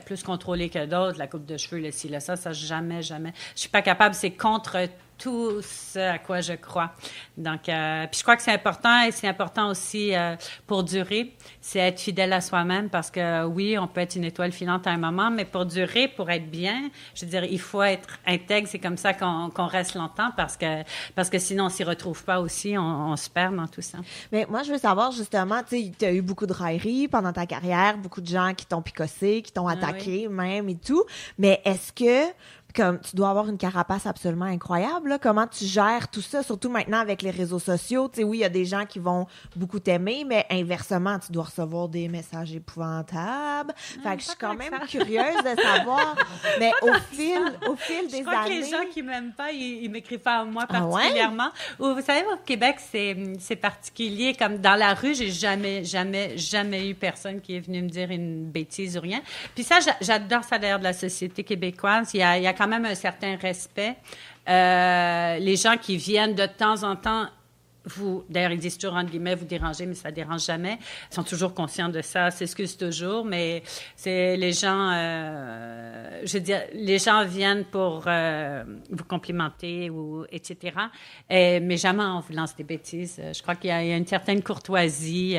plus contrôlés que d'autres. La coupe de cheveux, le ci, le ça, jamais. Je suis pas capable. C'est contre tout ce à quoi je crois. Donc, puis je crois que c'est important et c'est important aussi pour durer, c'est être fidèle à soi-même parce que oui, on peut être une étoile filante à un moment, mais pour durer, pour être bien, je veux dire, il faut être intègre. C'est comme ça qu'on reste longtemps parce que sinon on s'y retrouve pas aussi, on se perd dans tout ça. Mais moi, je veux savoir justement, tu sais, tu as eu beaucoup de railleries pendant ta carrière, beaucoup de gens qui t'ont picossé, qui t'ont attaqué même et tout, mais est-ce que comme tu dois avoir une carapace absolument incroyable, là. Comment tu gères tout ça, surtout maintenant avec les réseaux sociaux. Tu sais, oui, il y a des gens qui vont beaucoup t'aimer, mais inversement, tu dois recevoir des messages épouvantables. Fait que je suis quand même curieuse de savoir. Mais au fil des Je crois années... que les gens qui m'aiment pas, ils m'écrivent pas à moi Ah ouais? particulièrement. Ou, vous savez, au Québec, c'est particulier. Comme dans la rue, j'ai jamais eu personne qui est venu me dire une bêtise ou rien. Puis ça, j'adore ça d'ailleurs de la société québécoise. Il y a quand même un certain respect. Les gens qui viennent de temps en temps, d'ailleurs, ils disent toujours, entre guillemets, vous dérangez, mais ça ne dérange jamais. Ils sont toujours conscients de ça, s'excusent toujours, mais c'est les gens, je veux dire, les gens viennent pour vous complimenter, etc. Mais jamais on vous lance des bêtises. Je crois qu'il y a une certaine courtoisie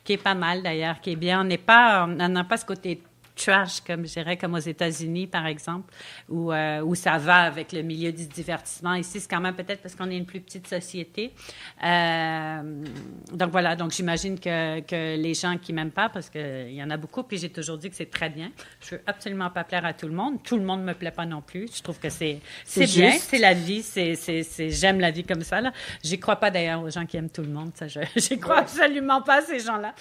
qui est pas mal, d'ailleurs, qui est bien. On n'a pas ce côté trash, comme je dirais, comme aux États-Unis, par exemple, où ça va avec le milieu du divertissement. Ici, c'est quand même peut-être parce qu'on est une plus petite société. Donc voilà, donc j'imagine que les gens qui m'aiment pas, parce qu'il y en a beaucoup, puis j'ai toujours dit que c'est très bien. Je veux absolument pas plaire à tout le monde. Tout le monde me plaît pas non plus. Je trouve que c'est bien, c'est la vie, j'aime la vie comme ça, là. J'y crois pas d'ailleurs aux gens qui aiment tout le monde, ça, j'y crois absolument pas à ces gens-là.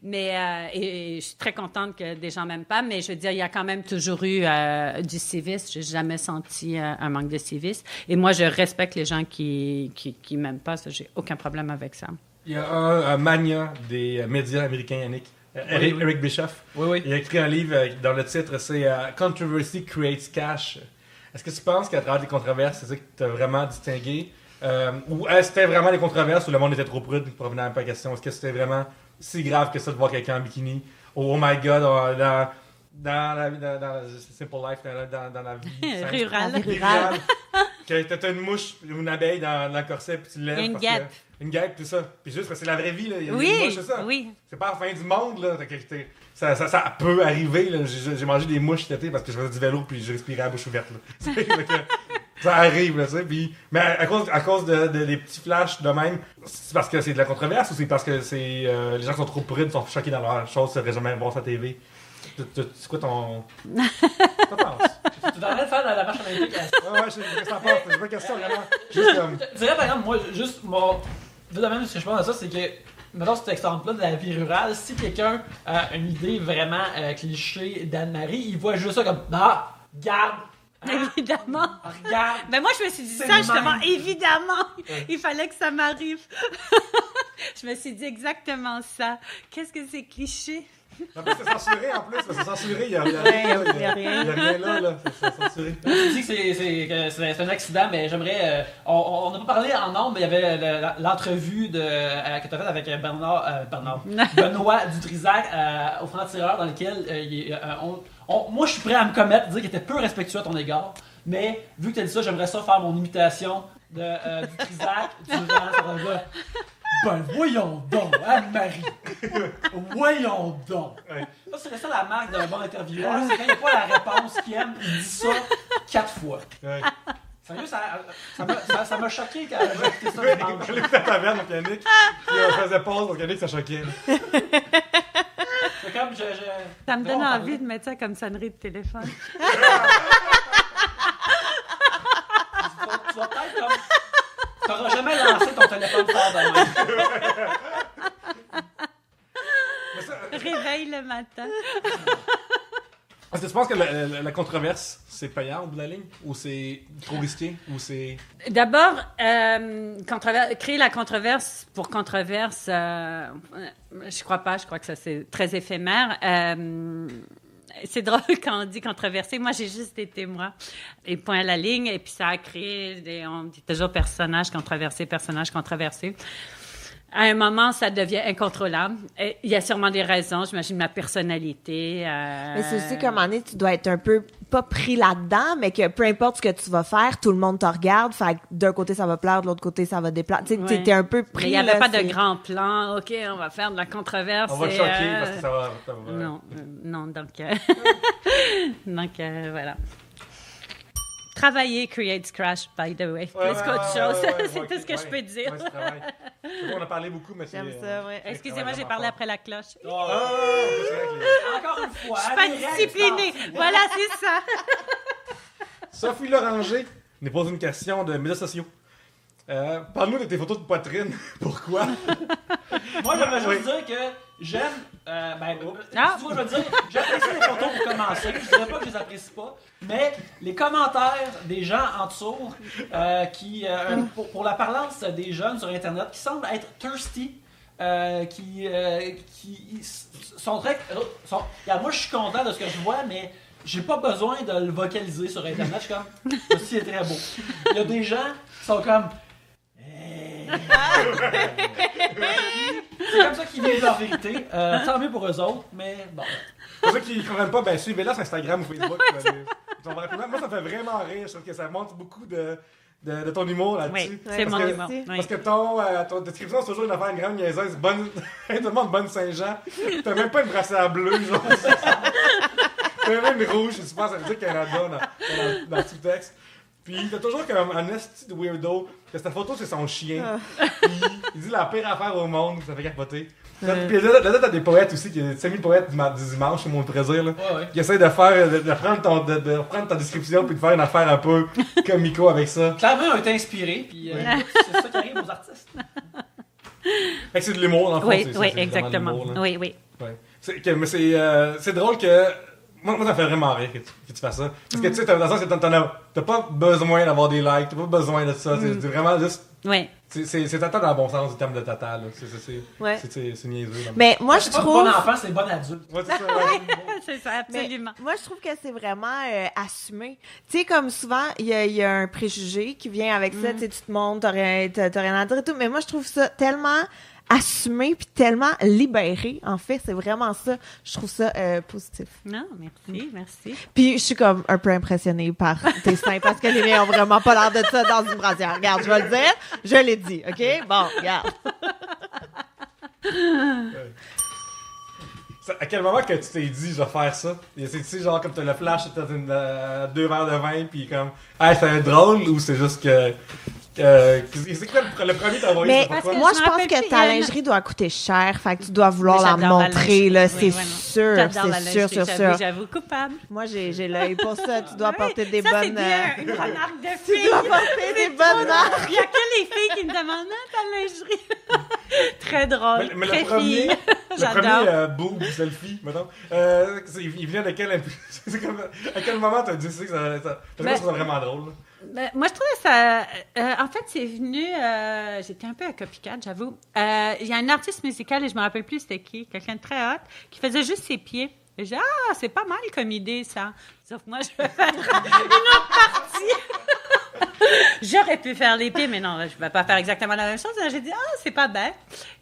Et je suis très contente que des gens m'aiment pas, mais je veux dire, il y a quand même toujours eu du civisme. J'ai jamais senti un manque de civisme. Et moi, je respecte les gens qui m'aiment pas. Ça, j'ai aucun problème avec ça. Il y a un mania des médias américains, Yannick. Eric Bischoff. Oui. Il a écrit un livre dans le titre, c'est Controversy Creates Cash. Est-ce que tu penses qu'à travers les controverses, c'est ça que tu as vraiment distingué? Ou est-ce que c'était vraiment les controverses où le monde était trop prude pour revenir à la question? Est-ce que c'était vraiment si grave que ça de voir quelqu'un en bikini? Oh my God, dans la Simple Life, dans la vie Rurale. Que t'as une mouche, une abeille dans le corset, puis tu le lèves. Une guêpe. Une guêpe, tout ça. Puis juste parce que c'est la vraie vie, là. Il y a Oui, des mouches, c'est ça. oui. C'est pas la fin du monde, là. Ça peut arriver, là. J'ai mangé des mouches cet été parce que je faisais du vélo, puis je respirais à la bouche ouverte, là. Ça arrive, là, tu sais. Mais à cause des petits flashs de même, c'est parce que c'est de la controverse ou c'est parce que les gens qui sont trop prudes, sont choqués dans leur chose, ça devrait jamais voir sa TV? C'est quoi ton. T'en penses? Tu devrais faire la marche olympique. Ouais, je sais ce que t'en penses. C'est pas une question, vraiment. Juste comme. Je dirais, par exemple, moi, juste mon. Évidemment, ce que je pense à ça, c'est que, mettons cet exemple-là de la vie rurale, si quelqu'un a une idée vraiment cliché d'Anne-Marie, il voit juste ça comme ah, garde! Évidemment. Regarde! Mais moi, je me suis dit C'est ça, le justement. même. Évidemment. Il fallait que ça m'arrive. Je me suis dit exactement ça. Qu'est-ce que c'est cliché? Non, mais c'est censuré en plus. C'est censuré. Il y a rien là. C'est censuré. Je dis que c'est un accident, mais j'aimerais. On n'a pas parlé en nombre, mais il y avait l'entrevue que tu as faite avec Benoît Dutrisac au franc-tireur, dans lequel moi je suis prêt à me commettre, dire qu'il était peu respectueux à ton égard, mais vu que tu as dit ça, j'aimerais ça faire mon imitation de Dutrisac durant cette entrevue-là. Ben voyons donc, Anne-Marie! Voyons donc! Ouais. C'est ça la marque d'un bon intervieweur, c'est quand il n'y a pas la réponse qu'il aime, il dit ça 4 fois. Ouais. Sérieux, ça m'a choqué quand j'ai écouté ça dimanche. Je l'ai fait à ta taverne, donc Yannick. Puis on faisait pause, donc Yannick, ça choquait. C'est comme Ça me donne envie de mettre ça comme sonnerie de téléphone. Tu vas peut-être comme. T'auras jamais lancé ton téléphone fort de même. Réveille le matin. Est-ce que tu penses que la controverse, c'est payant au bout de la ligne? Ou c'est trop risqué? Ou c'est... D'abord, créer la controverse pour controverse, je crois pas. Je crois que ça, c'est très éphémère. C'est drôle quand on dit controversé. Moi, j'ai juste été moi. Et point à la ligne. Et puis, ça a créé on dit toujours personnage controversé. À un moment, ça devient incontrôlable. Et il y a sûrement des raisons. J'imagine ma personnalité. Mais c'est aussi qu'à un moment donné, tu dois être un peu, pas pris là-dedans, mais que peu importe ce que tu vas faire, tout le monde te regarde. Fait que d'un côté, ça va plaire, de l'autre côté, ça va déplaire. Tu sais, t'es un peu pris. Mais il n'y avait pas de grand plan. OK, on va faire de la controverse. On va te choquer parce que ça va... Non, donc voilà. Travailler creates crash, by the way. Plus qu'autre chose. C'est tout ce que je peux dire. On a parlé beaucoup, mais c'est... J'aime ça, ouais. Excusez-moi, j'ai parlé après la cloche. Encore une fois. Je suis pas disciplinée. Voilà, c'est ça. Sophie Loranger nous pose une question de médias sociaux. Parle-nous de tes photos de poitrine. Pourquoi? Moi, j'aimerais juste dire que j'aime. Tu vois, je veux dire, j'apprécie les photos pour commencer. Je dirais pas que je les apprécie pas. Mais les commentaires des gens en dessous, pour la parlance des jeunes sur Internet, qui semblent être thirsty, qui sont très. Regarde, moi, je suis content de ce que je vois, mais j'ai pas besoin de le vocaliser sur Internet. Je suis comme, ceci est très beau. Il y a des gens qui sont comme. C'est comme ça qu'ils vivent leur vérité. Tant mieux pour eux autres, mais bon. Pour ceux qui ne comprennent pas, ben suivez-la sur Instagram ou Facebook. Moi, ça me fait vraiment rire. Je trouve que ça montre beaucoup de ton humour là-dessus. Oui, c'est mon humour. Parce que ton description, c'est toujours une affaire grande niaiseuse. Tout le monde bonne Saint-Jean. T'as même pas une brassière bleue, genre. T'as même une rouge, c'est super, ça veut dire Canada dans le sous-texte. Puis t'as toujours comme un esti de weirdo, que cette photo c'est son chien. Puis il dit la pire affaire au monde, ça fait capoter. Puis là t'as des poètes aussi, des semi-poètes du dimanche, c'est mon plaisir, là, qui essayent de prendre ta description puis de faire une affaire un peu comico avec ça. Clairement, on a été inspiré, puis c'est ça qui arrive aux artistes. Fait que c'est de l'humour, dans le fond. Oui, exactement. Oui. Ouais. Mais c'est drôle que. Moi, ça me fait vraiment rire que tu fasses ça. Parce que tu sais, dans le sens que t'as pas besoin d'avoir des likes, t'as pas besoin de ça. C'est vraiment juste. Oui. C'est tata dans le bon sens du terme de tata, là. C'est niaiseux. Là. Mais moi, je C'est pas trouve. bon enfant, c'est bon adulte. Ouais, c'est ça, ouais. C'est ça, absolument. Mais moi, je trouve que c'est vraiment assumé. Tu sais, comme souvent, il y a un préjugé qui vient avec ça. Tu sais, tu te montres, t'as rien à dire et tout. Mais moi, je trouve ça tellement assumé puis tellement libéré. En fait, c'est vraiment ça. Je trouve ça positif. Non, merci. Puis je suis comme un peu impressionnée par tes seins parce que les miens ont vraiment pas l'air de ça dans une brassière. Regarde, je vais le dire. Je l'ai dit, OK? Bon, regarde. À quel moment que tu t'es dit, je vais faire ça? C'est-tu genre comme t'as le flash, t'as 2 verres de vin, puis comme, hey, c'est drôle, ou c'est juste que. C'est quoi le premier t'as envoyé? Mais moi, je pense que ta lingerie doit coûter cher, fait que tu dois vouloir la montrer, là, c'est sûr, c'est sûr. J'avoue coupable. Moi, j'ai l'œil pour ça. Tu dois porter des ça, bonnes. C'est bien une remarque de fille. Tu dois porter des bonnes marques. Il y a que les filles qui me demandent ta lingerie. Très drôle. Mais très le premier, j'adore. boob selfie, mettons, il vient de quel c'est comme, à quel moment t'as dit ça que ça c'est vraiment drôle? Là? Ben, moi, je trouvais ça. En fait, c'est venu. J'étais un peu à copycat, j'avoue. Il y a un artiste musical, et je me rappelle plus c'était qui, quelqu'un de très hot, qui faisait juste ses pieds. Et j'ai dit, c'est pas mal comme idée, ça. Sauf que moi, je vais faire une autre partie. J'aurais pu faire les pieds, mais non, je vais pas faire exactement la même chose. J'ai dit, c'est pas bête.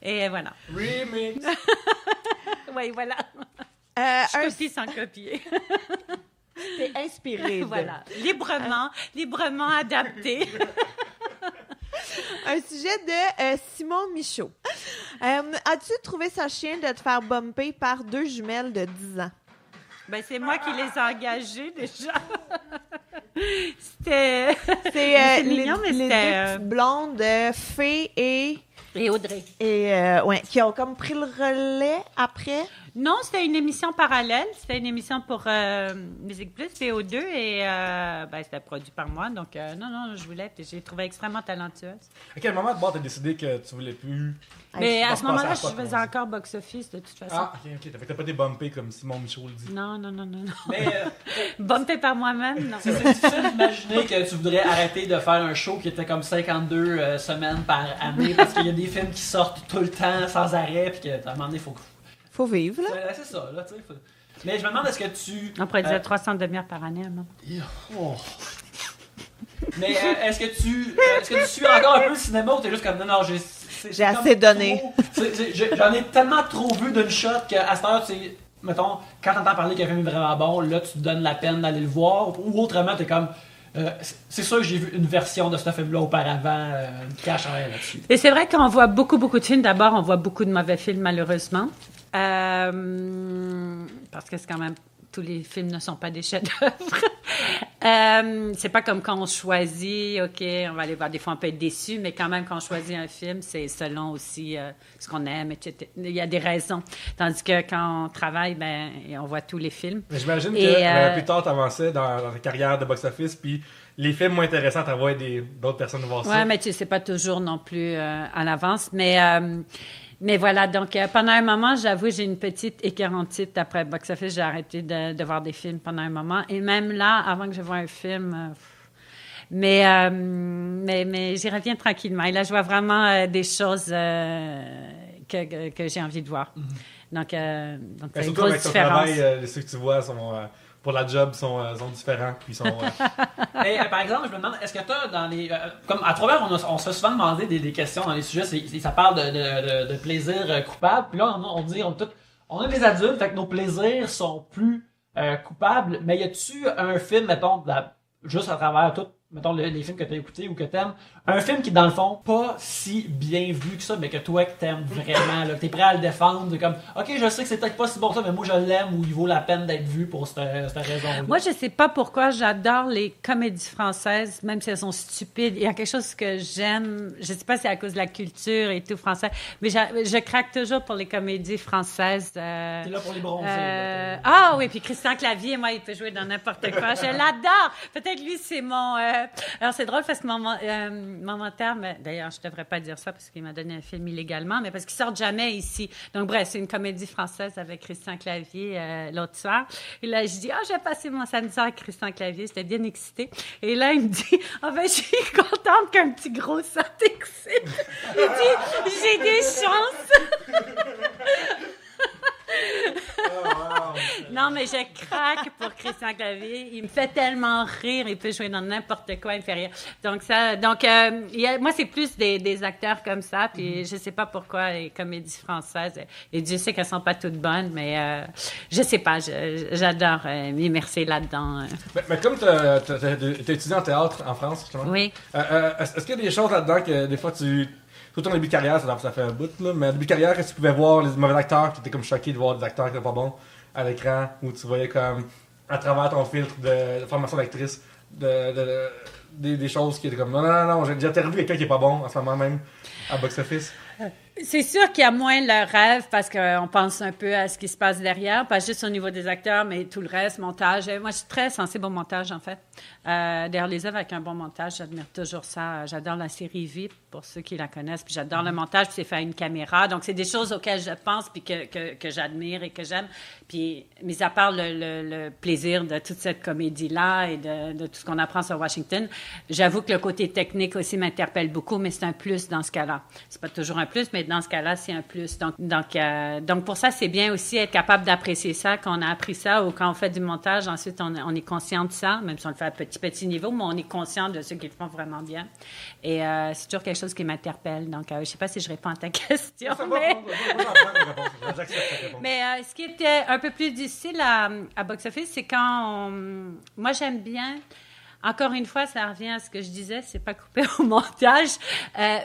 Et voilà. Remix! Oui, voilà. Je copie sans copier. T'es inspiré. Voilà, librement adapté. Un sujet de Simon Michaud. As-tu trouvé ça chien de te faire bumper par 2 jumelles de 10 ans? Ben, c'est moi qui les ai engagées, déjà. C'était... C'est mignon, mais les c'était... 2 petites blondes, Fée et Audrey. Et, qui ont comme pris le relais après. Non, c'était une émission parallèle. C'était une émission pour Musique Plus, VO2, et c'était produit par moi. Donc, non, je voulais, puis j'ai trouvé extrêmement talentueuse. À quel moment de bord t'as décidé que tu voulais plus... Mais à ce moment-là, je faisais encore box-office, de toute façon. Ah, ok. T'as pas été bumpé comme Simon Michaud le dit. Non. Mais bumpé par moi-même, non. c'est difficile d'imaginer que tu voudrais arrêter de faire un show qui était comme 52 semaines par année, parce qu'il y a des films qui sortent tout le temps, sans arrêt, puis qu'à un moment donné, faut vivre, là. C'est ça, là, tu sais. Mais je me demande, est-ce que tu... On pourrait dire 300 demi-heures par année, avant. Oh. Mais est-ce que tu suis encore un peu le cinéma ou t'es juste comme, non, j'ai assez donné. J'en ai tellement trop vu d'une shot qu'à cette heure, mettons, quand t'entends parler qu'un film est vraiment bon, là, tu te donnes la peine d'aller le voir, ou autrement, t'es comme... c'est sûr que j'ai vu une version de ce film-là auparavant, qui cache rien là-dessus. Et c'est vrai qu'on voit beaucoup de films. D'abord, on voit beaucoup de mauvais films, malheureusement. Parce que c'est quand même... Tous les films ne sont pas des chefs-d'œuvre. C'est pas comme quand on choisit, OK, on va aller voir, des fois on peut être déçu, mais quand même quand on choisit un film, c'est selon aussi ce qu'on aime, etc. Il y a des raisons. Tandis que quand on travaille, ben, on voit tous les films. Mais j'imagine que plus tard, t'avançais dans ta carrière de box-office, puis les films moins intéressants, t'envoies d'autres personnes voir ça. Ouais, mais tu sais, c'est pas toujours non plus à l'avance, mais voilà, donc pendant un moment, j'avoue, j'ai une petite équérantite après Box Office. J'ai arrêté de voir des films pendant un moment. Et même là, avant que je voie un film... mais j'y reviens tranquillement. Et là, je vois vraiment des choses que j'ai envie de voir. Donc c'est une surtout grosse avec ton différence. travail, ceux que tu vois pour la job sont différents. Puis Et, par exemple, je me demande, est-ce que tu as dans les. Comme à travers, on se fait souvent demander des questions dans les sujets, ça parle de plaisir coupable. Puis là, on est des adultes, fait que nos plaisirs sont plus coupables. Mais y a-tu un film, mettons, juste à travers tout, mettons les films que tu as écoutés ou que tu aimes, un film qui, dans le fond, pas si bien vu que ça, mais que toi, que t'aimes vraiment, là, que t'es prêt à le défendre, comme, OK, je sais que c'est peut-être pas si bon que ça, mais moi, je l'aime ou il vaut la peine d'être vu pour cette raison-là. Moi, je sais pas pourquoi j'adore les comédies françaises, même si elles sont stupides. Il y a quelque chose que j'aime, je sais pas si c'est à cause de la culture et tout français, mais je craque toujours pour les comédies françaises. T'es là pour les bronzer. Ah oui, puis Christian Clavier, moi, il peut jouer dans n'importe quoi. Je l'adore! Peut-être lui, c'est mon... Alors, c'est drôle parce que mon menteur, d'ailleurs, je devrais pas dire ça parce qu'il m'a donné un film illégalement, mais parce qu'il sort jamais ici. Donc, bref, c'est une comédie française avec Christian Clavier l'autre soir. Et là, je dis, je vais passer mon samedi soir avec Christian Clavier. J'étais bien excitée. Et là, il me dit, je suis contente qu'un petit gros ça t'excite. Il dit, j'ai des chances. Oh, wow. Non, mais je craque pour Christian Clavier. Il me fait tellement rire. Il peut jouer dans n'importe quoi. Il me fait rire. Donc, moi, c'est plus des acteurs comme ça. Puis, je sais pas pourquoi les comédies françaises. Et Dieu sait qu'elles sont pas toutes bonnes, mais je sais pas. J'adore m'immerser là-dedans. Mais comme tu as étudié en théâtre en France, justement. Oui. Est-ce qu'il y a des choses là-dedans que des fois surtout en début de carrière, ça fait un bout, là, mais en début de carrière, est-ce que tu pouvais voir les mauvais acteurs, tu étais comme choqué de voir des acteurs qui étaient pas bons à l'écran, ou tu voyais comme, à travers ton filtre de formation d'actrice, des choses qui étaient comme, non, j'ai déjà revu quelqu'un qui est pas bon en ce moment même, à box-office? C'est sûr qu'il y a moins le rêve parce qu'on pense un peu à ce qui se passe derrière, pas juste au niveau des acteurs, mais tout le reste, montage. Moi, je suis très sensible au montage, en fait. D'ailleurs, les œuvres avec un bon montage, j'admire toujours ça. J'adore la série V, pour ceux qui la connaissent, puis j'adore le montage, puis c'est fait à une caméra. Donc, c'est des choses auxquelles je pense, puis que j'admire et que j'aime. Puis, mis à part le plaisir de toute cette comédie-là et de tout ce qu'on apprend sur Washington, j'avoue que le côté technique aussi m'interpelle beaucoup, mais c'est un plus dans ce cas-là. C'est pas toujours un plus, mais dans ce cas-là, c'est un plus. Donc pour ça, c'est bien aussi être capable d'apprécier ça, quand on a appris ça, ou quand on fait du montage, ensuite, on est conscient de ça, même si on le fait à petit niveau, mais on est conscient de ceux qui le font vraiment bien. Et c'est toujours quelque chose qui m'interpelle. Donc, je sais pas si je réponds à ta question. Mais ce qui était un peu plus difficile à Box Office, c'est quand moi, j'aime bien... Encore une fois, ça revient à ce que je disais, c'est pas coupé au montage,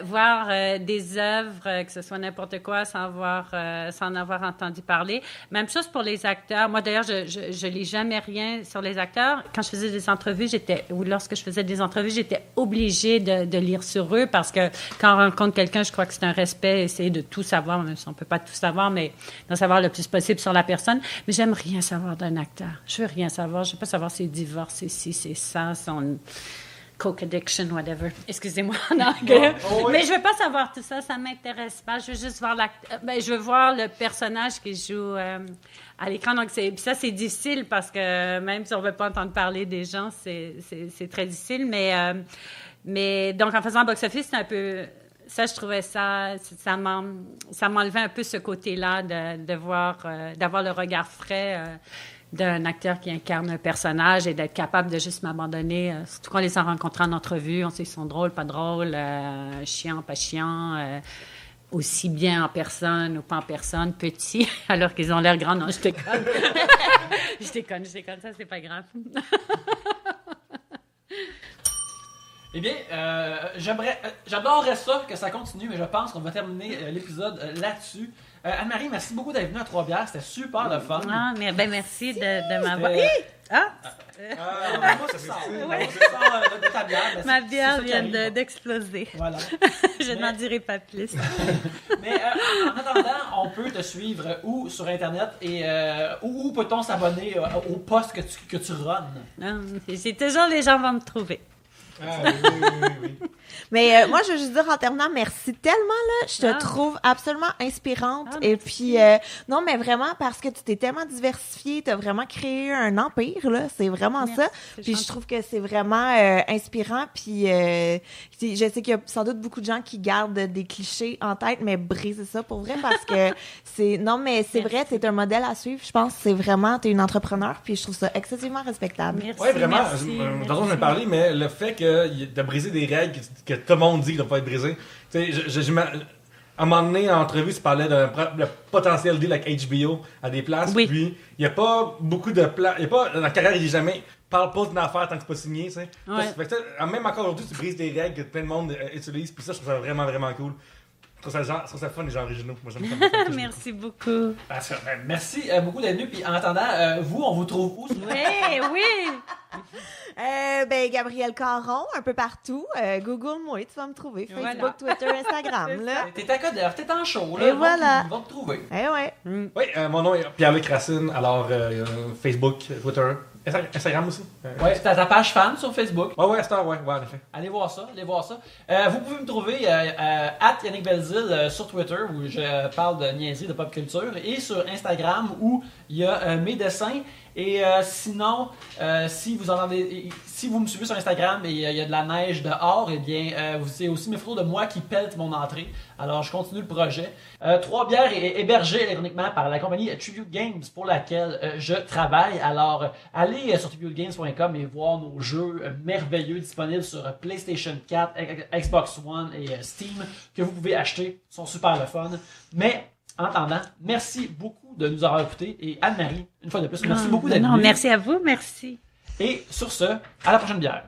voir des œuvres, que ce soit n'importe quoi, sans en avoir entendu parler. Même chose pour les acteurs. Moi, d'ailleurs, je lis jamais rien sur les acteurs. Quand je faisais des entrevues, lorsque je faisais des entrevues, j'étais obligée de lire sur eux parce que quand on rencontre quelqu'un, je crois que c'est un respect, essayer de tout savoir, même si on peut pas tout savoir, mais d'en savoir le plus possible sur la personne. Mais j'aime rien savoir d'un acteur. Je veux rien savoir. Je veux pas savoir ses divorces, c'est ci, c'est ça, son coke addiction, whatever. Excusez-moi en anglais. Oui. Mais je veux pas savoir tout ça, ça m'intéresse pas. Je veux juste voir je veux voir le personnage qui joue à l'écran. Donc ça c'est difficile parce que même si on veut pas entendre parler des gens, c'est très difficile. Mais donc en faisant box-office, c'est un peu ça, je trouvais ça m'enlevait un peu ce côté-là d'avoir le regard frais d'un acteur qui incarne un personnage et d'être capable de juste m'abandonner. Surtout quand on les a rencontrés en entrevue, on sait s'ils sont drôles, pas drôles, chiants, pas chiants, aussi bien en personne ou pas en personne, petits, alors qu'ils ont l'air grands. Non, je déconne. je déconne, ça, c'est pas grave. Eh bien, j'adorerais ça, que ça continue, mais je pense qu'on va terminer l'épisode là-dessus. Anne-Marie, merci beaucoup d'être venue à Trois-Bières. C'était super le fun. Ah, mais merci de m'avoir... Ah, Moi, ça sort. Ouais. Ça sort de ta bière. mais Ma c'est bière ça qui vient arrive. d'exploser. Voilà. Je n'en dirai pas plus. Mais en attendant, on peut te suivre où sur Internet et où peut-on s'abonner au post que tu runs? Non, c'est toujours les gens vont me trouver. Ah, oui. Mais moi, je veux juste dire en terminant, merci tellement, là. Je te Ah. trouve absolument inspirante. Ah, Et merci. puis, non, mais vraiment, parce que tu t'es tellement diversifiée, tu as vraiment créé un empire, là. C'est vraiment Merci, ça. c'est Puis, je gentil. trouve que c'est vraiment inspirant. Puis, je sais qu'il y a sans doute beaucoup de gens qui gardent des clichés en tête, mais briser ça pour vrai, parce que c'est... Non, mais c'est Merci. vrai, c'est un modèle à suivre. Je pense que c'est vraiment... T'es une entrepreneur, puis je trouve ça excessivement respectable. Merci. Oui, vraiment. merci, Dans j'en ai parlé, mais le fait de briser des règles que tout le monde dit qu'il ne doit pas être brisé. Tu sais, à un moment donné, en entrevue, tu parlais d'un potentiel deal avec HBO à des places. Oui. Puis, il n'y a pas beaucoup de places. Dans la carrière, il dit jamais parle pas d'une affaire tant que c'est pas signé. Tu sais. Ouais. Fait que, même encore aujourd'hui, tu brises des règles que plein de monde utilise. Puis ça, je trouve ça vraiment, vraiment cool. Je trouve ça fun, les gens originaux. Moi, j'aime ça. Merci beaucoup. Merci beaucoup d'être venu. Puis en attendant, vous, on vous trouve où? Oui, oui. Ben, Gabrielle Caron, un peu partout. Google-moi, tu vas me trouver. Et Facebook, Twitter, Instagram, là. T'es à Côte d'Ivoire, t'es en show, là. Et voilà. Ils vont te trouver. Eh ouais. Oui, mon nom est Pierre-Luc Racine. Alors, Facebook, Twitter, Instagram aussi. Ouais, t'as ta page fan sur Facebook. Ouais, en effet. Allez voir ça, allez voir ça. Vous pouvez me trouver @Yannick Belzile sur Twitter où je parle de niaiseries de pop culture et sur Instagram où il y a mes dessins. Et sinon, si vous me suivez sur Instagram et il y a de la neige dehors, eh bien, c'est aussi mes photos de moi qui pèlent mon entrée. Alors, je continue le projet. Trois bières est hébergé électroniquement par la compagnie Tribute Games pour laquelle je travaille. Alors, allez sur tributegames.com et voir nos jeux merveilleux disponibles sur PlayStation 4, Xbox One et Steam que vous pouvez acheter. Ils sont super le fun. Mais en attendant, merci beaucoup de nous avoir écoutés. Et Anne-Marie, une fois de plus, merci beaucoup d'être Non, venue. merci à vous, merci. Et sur ce, à la prochaine bière.